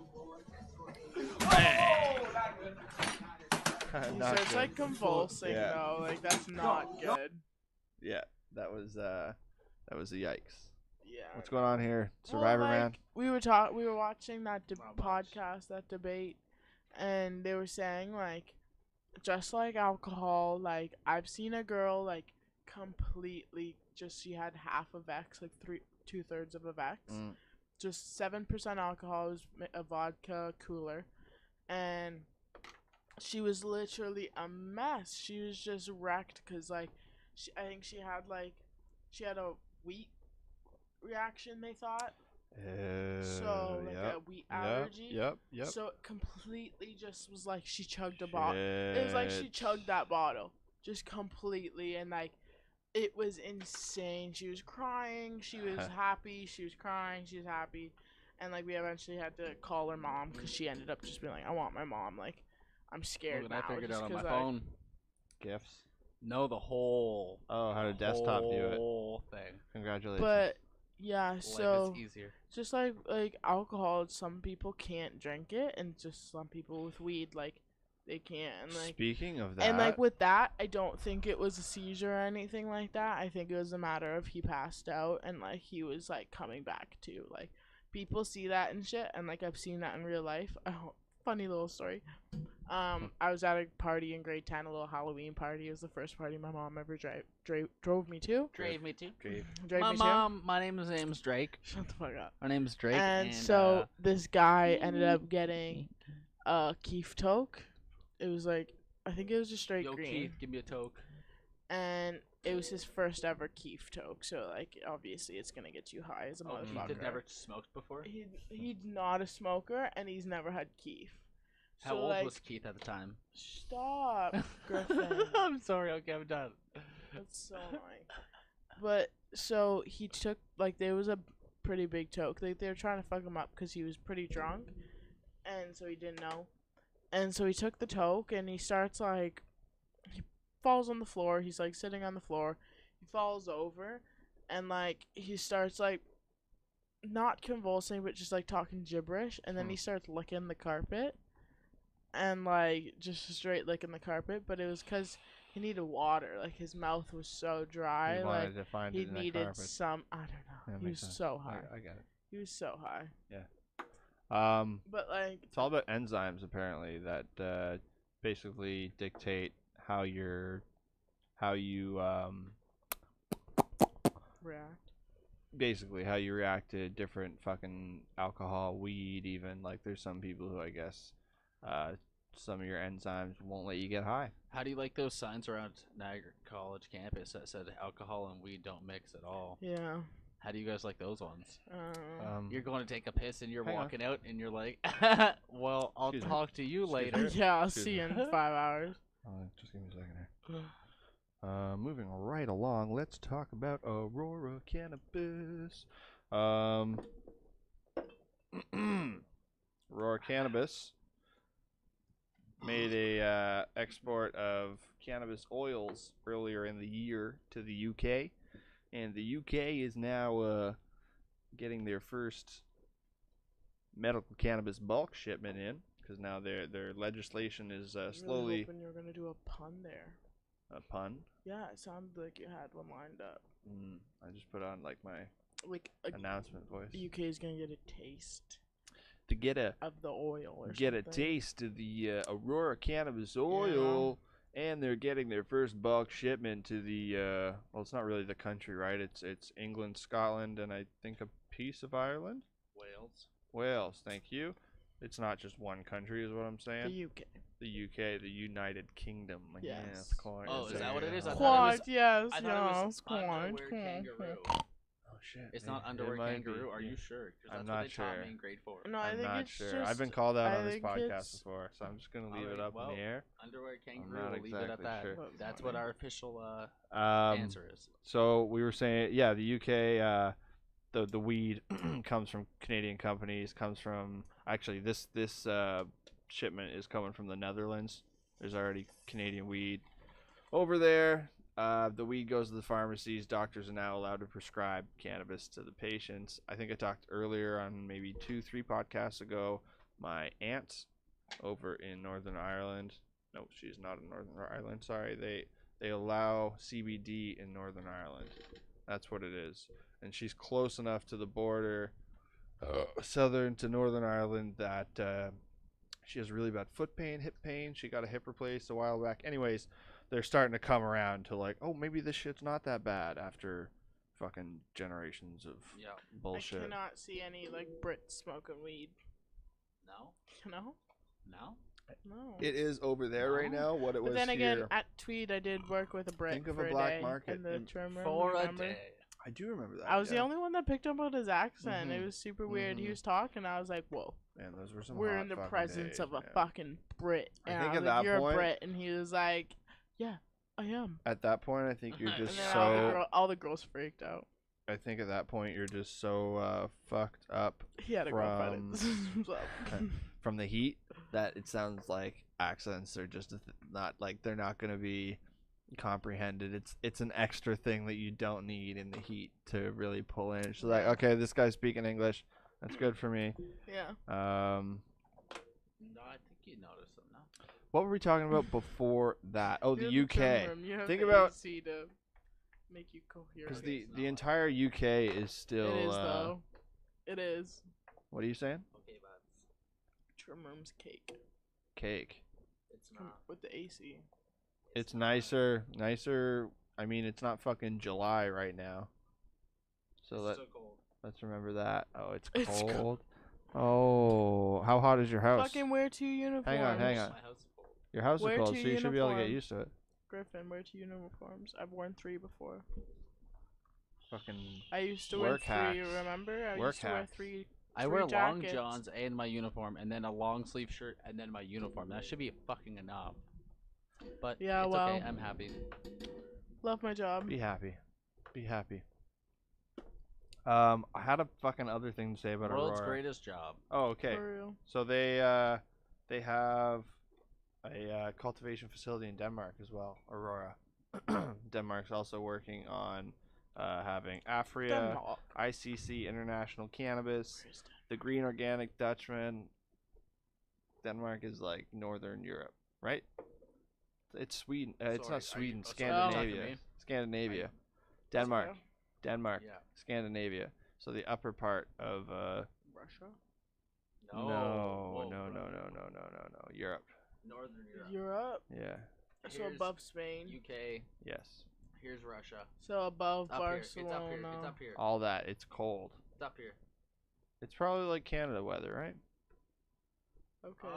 So it's like convulsing though. Like that's not good. Yeah, that was a yikes. Yeah. What's going on here, Survivor Man? We were watching that podcast, that debate, and they were saying like, just like alcohol, like I've seen a girl like completely just she had half of X, like 2/3 of a Vex, just 7% alcohol, was a vodka cooler, and she was literally a mess. She was just wrecked because like I think she had a wheat reaction, they thought. So like a wheat allergy. Yep. So it completely just was like she chugged a bottle. It was like she chugged that bottle just completely, and like it was insane. She was crying. She was happy. She was crying. She was happy, and like we eventually had to call her mom because she ended up just being like, "I want my mom." Like I'm scared now. I figured out on my like, phone. Gifts. No, the whole. Oh, how to desktop do it. Whole thing. Congratulations. But yeah, so life is easier. Just like alcohol, some people can't drink it, and just some people with weed, like they can't. And, like, speaking of that, and like with that, I don't think it was a seizure or anything like that. I think it was a matter of he passed out and like he was like coming back to. Like people see that and shit, and like I've seen that in real life. Oh, funny little story. I was at a party in grade 10, a little Halloween party. It was the first party my mom ever drove me to. Drave me too. Drove My me mom. My name's Drake. Shut the fuck up. My name's Drake. And so this guy ended up getting Keef toke. It was like, I think it was a straight Yo, green. Keith, give me a toke. And it was his first ever Keef toke. So like, obviously, it's gonna get you high as a motherfucker. Keith had never smoked before. He's not a smoker, and he's never had Keef. How So, old like, was Keith at the time? Stop, Griffin. I'm sorry. Okay, I'm done. That's so annoying. But so he took, like, there was a pretty big toke. Like, they were trying to fuck him up because he was pretty drunk, and so he didn't know. And so he took the toke, and he starts, like, he falls on the floor. He's like sitting on the floor. He falls over, and like he starts like not convulsing, but just like talking gibberish. And then he starts licking the carpet, and like just straight licking the carpet. But it was because he needed water. Like his mouth was so dry. He like wanted to find he it in that needed carpet. some. I don't know. Yeah, He was makes sense. so high. I get it. He was so high. Yeah. But like it's all about enzymes apparently that basically dictate how you react. Basically how you react to different fucking alcohol, weed, even. Like there's some people who I guess some of your enzymes won't let you get high. How do you like those signs around Niagara College campus that said alcohol and weed don't mix at all? Yeah. How do you guys like those ones? You're going to take a piss and you're hang on. walking out and you're like, well, I'll Excuse me. talk to you Excuse later. me. Yeah, I'll Excuse see you me. in 5 hours. Just give me a second here. Moving right along, let's talk about Aurora Cannabis. Aurora Cannabis made a export of cannabis oils earlier in the year to the UK, and the UK is now getting their first medical cannabis bulk shipment in, because now their legislation is slowly. Really hoping you were gonna do a pun there. A pun? Yeah, it sounded like you had one lined up. I just put on like my announcement voice. UK is gonna get a taste To get a of the oil or get something. a taste of the Aurora cannabis oil, and they're getting their first bulk shipment to the well, it's not really the country, right? It's England, Scotland, and I think a piece of Ireland. Wales, thank you. It's not just one country, is what I'm saying. The UK. The UK, the United Kingdom. Yes. Quite. Oh, is that what it is? I Quite, thought it was, yes, I thought it was yes, quite, underwear quite, kangaroo. Oh shit. It's not maybe. underwear It might kangaroo. be, Are yeah. you sure? 'Cause I'm that's not what they taught sure. me in grade 4. No, I I'm think not it's sure. just, I've been called out I on this think podcast it's- before, so I'm just gonna leave it Alright, up well, in the air. Underwear kangaroo. not We'll leave it at exactly that. sure. That's what our official Um, answer is. So we were saying, yeah, the UK, the weed comes from Canadian companies. Comes from actually this shipment is coming from the Netherlands. There's already Canadian weed over there. The weed goes to the pharmacies. Doctors are now allowed to prescribe cannabis to the patients. I think I talked earlier on maybe 2-3 podcasts ago. My aunt over in Northern Ireland. No, she's not in Northern Ireland. Sorry, they allow CBD in Northern Ireland. That's what it is. And she's close enough to the border, southern to Northern Ireland, that she has really bad foot pain, hip pain. She got a hip replaced a while back. Anyways, they're starting to come around to like, oh, maybe this shit's not that bad after fucking generations of bullshit. I cannot see any like Brits smoking weed. No. No. No. No. It is over there right now. What it But was then again, here. at Tweed, I did work with a Brit Think of for a black day market in the in- trim room. For a remember? day. I do remember that. I was the yeah. only one that picked up on his accent. It Mhm. was super weird. He Mhm. was talking. I was like, "Whoa, Man, those were some we're hot in the fucking presence days, of a man. fucking Brit." I And think I at was like, that "You're point- a Brit," and he was like, "Yeah, I am." At that point, I think you're And just then so. all the girls freaked out. I think at that point you're just so fucked up He had to go from fight it. from the heat that it sounds like accents are just not like they're not going to be comprehended. It's an extra thing that you don't need in the heat to really pull in. She's like, okay, this guy's speaking English. That's good for me. Yeah. No, I think you noticed them now. What were we talking about before that? Oh, You're the in trim UK. room. You have Think the about AC to make you because coherent. the entire UK is still. It is though. It is. What are you saying? Okay, but Trim room's cake. Cake. It's not. With the AC. It's nicer. I mean, it's not fucking July right now. So It's so cold. let's remember that. Oh, it's It's cold. Oh, how hot is your house? Fucking wear 2 uniforms. Hang on. My house is cold. Your house Wear is cold, 2 so you should be able to get uniforms. used to it. Griffin, wear 2 uniforms. I've worn 3 before. Fucking I used to wear work 3, hacks. remember? I Work used to wear hacks. 3. I wear long jackets. johns and my uniform, and then a long sleeve shirt, and then my uniform. That should be fucking enough. But Yeah, it's well. okay. I'm happy. Love my job. Be happy. Be happy. I had a fucking other thing to say about World's Aurora. greatest job. Oh, okay. For real. So they have a cultivation facility in Denmark as well, Aurora. Denmark's also working on having Afria, Denmark. ICC International Cannabis, the Green Organic Dutchman. Denmark is like Northern Europe, right? It's Sweden. It's not Sweden. Scandinavia. Scandinavia. Denmark. Denmark. Yeah. Scandinavia. So the upper part of Russia? no. Europe. Northern Europe. Europe? Yeah. So Here's above Spain. UK. Yes. Here's Russia. So above Up here. It's Barcelona. up here. It's up here. All that. It's cold. It's up here. It's probably like Canada weather, right? Okay.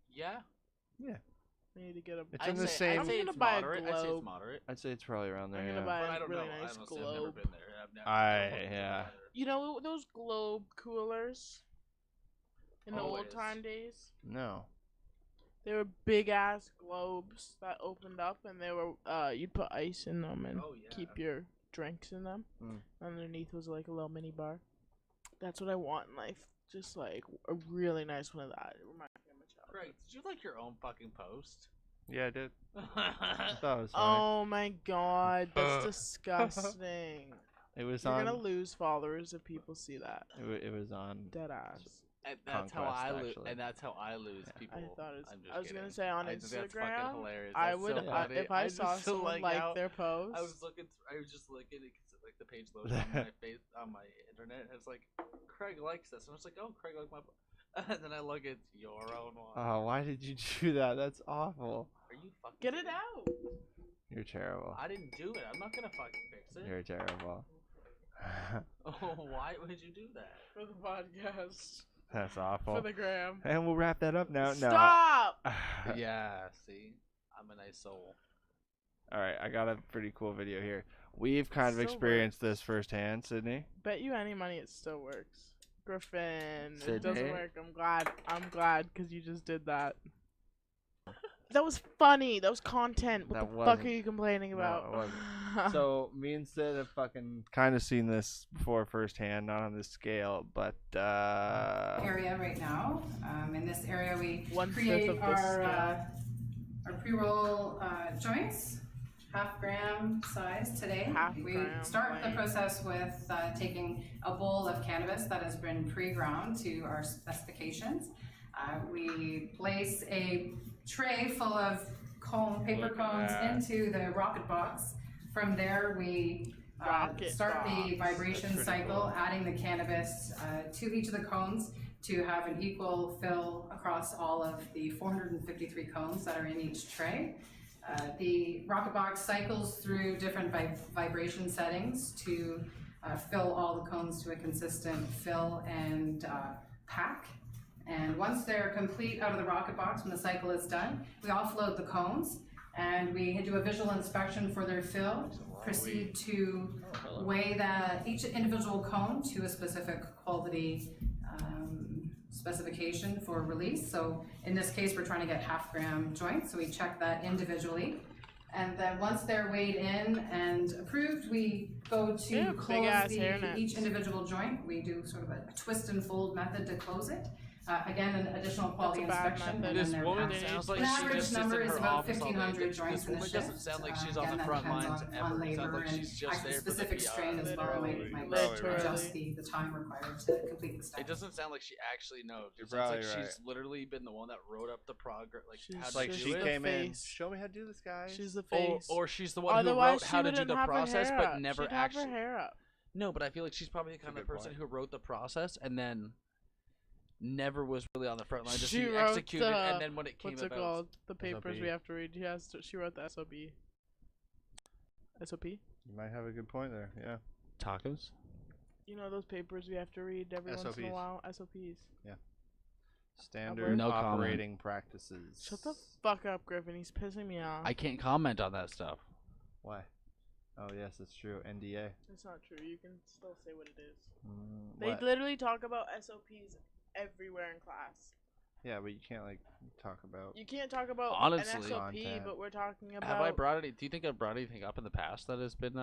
Yeah. Yeah. I need to get a. It's in the same. I'd I'm say gonna it's buy a moderate. I'd say globe. it's moderate. I'd say it's probably around there. I'm Yeah. gonna buy But I a don't really know. nice Honestly, I've never globe. been there. I've never Yeah. You know those globe coolers in the old Always. time days? No. They were big ass globes that opened up, and they were you'd put ice in them and keep your drinks in them. Underneath was like a little mini bar. That's what I want in life. Just like a really nice one of that. It reminds me of my childhood. Greg, did you like your own fucking post? Yeah, I did. I thought it was funny. Oh my god, that's disgusting. It was You're on. gonna lose followers if people see that. It was on. Dead ass. And that's how Conquest, I lose. actually. And that's how I lose people. I thought it was, I'm just I was kidding. gonna say on I think that's Instagram, fucking hilarious. I That's would so funny. if I just saw feel someone like like how- their post. I was just looking at like the page loaded on my face on my internet. And it's like Craig likes this, and I was like, oh, Craig likes my. And then I look at your own one. Oh, why did you do that? That's awful. Are you fucking? Get it out. You're terrible. I didn't do it. I'm not gonna fucking fix it. You're terrible. Oh, why would you do that? For the podcast. That's awful. For the gram. And we'll wrap that up now. Stop! No. Yeah, see, I'm a nice soul. All right, I got a pretty cool video here. We've kind of Still experienced this firsthand, Sydney. Bet you any money it still works. Griffin, it Sydney? doesn't work. I'm glad because you just did that. That was funny. That was content. What That the fuck wasn't. are you complaining No, about? it wasn't. So me and Sid have fucking kind of seen this before firsthand, not on this scale, but area right now. In this area, we 1/5 create of this our pre-roll joints, 0.5 gram size today. We start the process with taking a bowl of cannabis that has been pre-ground to our specifications. We place a tray full of paper cones into the rocket box. From there, we start the vibration cycle, adding the cannabis to each of the cones to have an equal fill across all of the 453 cones that are in each tray. The rocket box cycles through different vibration settings to fill all the cones to a consistent fill and pack. And once they're complete out of the rocket box, when the cycle is done, we offload the cones and we do a visual inspection for their fill, proceed to weigh each individual cone to a specific quality specification for release. So in this case, we're trying to get 0.5 gram joints, so we check that individually. And then once they're weighed in and approved, we go to close each individual joint. We do sort of a twist and fold method to close it. Again, an additional quality inspection. And This then woman packaged. sounds like An she average just sits number in is her about office all day. 1,500 joints This in a woman shift. doesn't sound like she's on Again, the that front depends lines on ever. It sounds labor like and she's just actually there for the specific PR. strain as well might adjust the time required to complete the step. It doesn't sound like she actually knows. You're It sounds like probably she's literally been the one that wrote up the progress, like how to like do she it. came in. Show me how to do this, guys. She's the face. Or she's the one Otherwise, who wrote she how to do wouldn't the have her process, hair but up. never She'd have actually. her hair up. No, but I feel like she's probably the kind of good person point. who wrote the process and then never was really on the front line. Just She she wrote executed, the, and then when it came what's it about, called? The papers SOP. we have to read. She wrote the SOP. SOP? You might have a good point there. Yeah. tacos. You know those papers we have to read every once in a SOPs. while? SOPs. Yeah. Standard No operating practices. Shut the fuck up, Griffin. He's pissing me off. I can't comment on that stuff. Why? Oh yes, that's true. NDA. That's not true. You can still say what it is. What? They literally talk about SOPs everywhere in class. Yeah, but you can't like talk about. You can't talk about Honestly. an SOP, Content. but we're talking about. Have I brought any? Do you think I've brought anything up in the past that has been?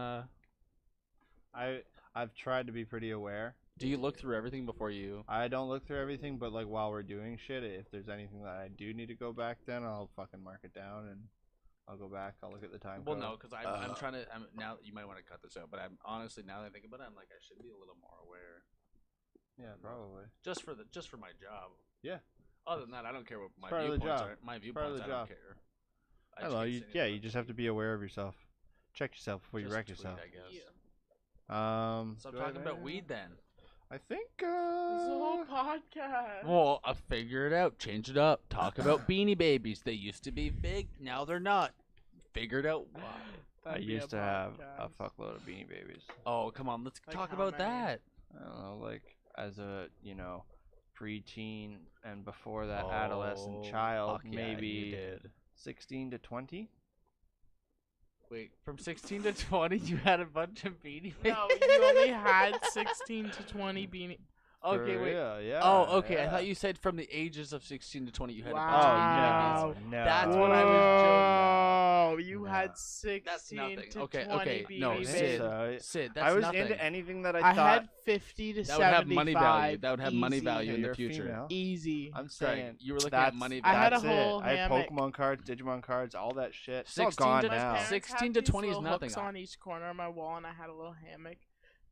I've tried to be pretty aware. Do you look through everything before you? I don't look through everything, but like while we're doing shit, if there's anything that I do need to go back, then I'll fucking mark it down and I'll go back. I'll look at the time. Well, code. no, because I'm trying to. Now you might want to cut this out, but I'm honestly now that I think about it, I'm like I should be a little more aware. Yeah, probably. Just for my job. Yeah. Other than that, I don't care what my part of the viewpoints job. are. My Part of viewpoints, the I job. don't care. I don't know. You just have to be aware of yourself. Check yourself before you Just wreck tweet, yourself. I guess. So do I'm I talking about have- weed then. I think. This is a whole podcast. Well, I figure it out. Change it up. Talk about Beanie Babies. They used to be big. Now they're not. Figured out why. I That'd be used a to have a podcast. fuckload of Beanie Babies. Oh, come on. Let's Like talk how about many? that. I don't know, like as a preteen and before that adolescent child, fuck yeah, you maybe did. 16 to 20. Wait, from 16 to 20, you had a bunch of Beanie Babies? No, you only had 16 to 20 beanie. Okay, wait. Yeah. Oh, okay. I yeah. thought you said from the ages of 16 to 20 you had a Wow. bunch of Beanie Babies. no. That's what I was Oh, you No. had 16 That's nothing. to Okay, 20 okay. Beanie No, Babies. Sid. Sid, that's I was nothing. into anything that I I thought. had 50 to That 75. would have money value. That would have money Easy. value in You're the a future. female. Easy. I'm Greg, saying you were looking that's, at money I had a that's whole it. I had hammock. Pokemon cards, Digimon cards, all that shit. It's all 16 gone to My now. parents 16 had to these 20 is little nothing. hooks on each corner of my wall, and I had a little hammock,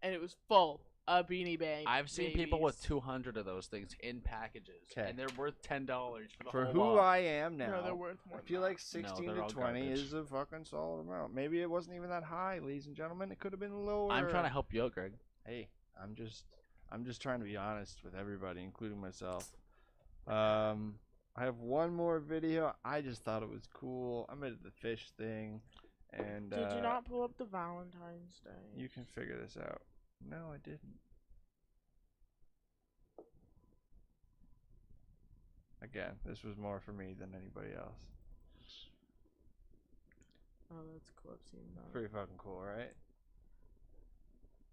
and it was full of Beanie Babies. I've seen people with 200 of those things in packages, 'Kay. and they're worth $10 for the For whole who lot. I am now, No, they're worth more I than feel that. like 16 they're to all 20 garbage. is a fucking solid amount. Maybe it wasn't even that high, ladies and gentlemen. It could have been lower. I'm trying to help you out, Greg. Hey, I'm just trying to be honest with everybody, including myself. I have one more video. I just thought it was cool. I'm into the fish thing, and Did you not pull up the Valentine's Day? you can figure this out. No, I didn't. Again, this was more for me than anybody else. Oh, that's cool. I've seen that. Pretty fucking cool, right?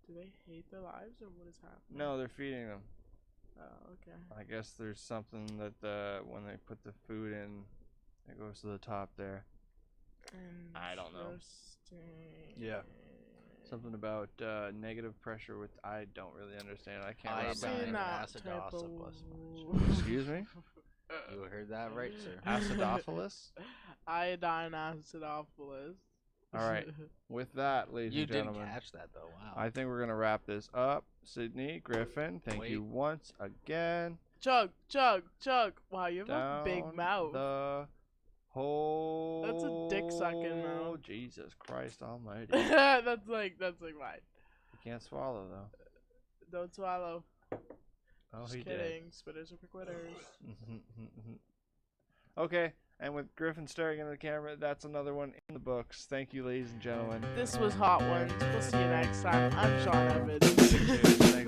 Do they hate their lives, or what is happening? No, they're feeding them. Oh, okay. I guess there's something that when they put the food in, it goes to the top there. I don't know. Interesting. Yeah. Something about negative pressure, which I don't really understand. I can't. I wrap my seen head around that Acidophilus. type of- it. Excuse me. You heard that right, sir. Acidophilus. Iodine acidophilus. All right. With that, ladies You and didn't gentlemen, catch that though. Wow. I think we're gonna wrap this up. Sydney, Griffin, thank you Wait. once again. Chug, chug, chug. Wow, you have Down a big mouth. The whole. That's a dick sucking mouth. Jesus Christ Almighty! that's like mine. You can't swallow though. Don't swallow. Oh, Just he kidding. Spitters are for quitters. did. Okay, and with Griffin staring into the camera, that's another one in the books. Thank you, ladies and gentlemen. This was Hot Ones. We'll see you next time. I'm Sean Evans. Cheers, thank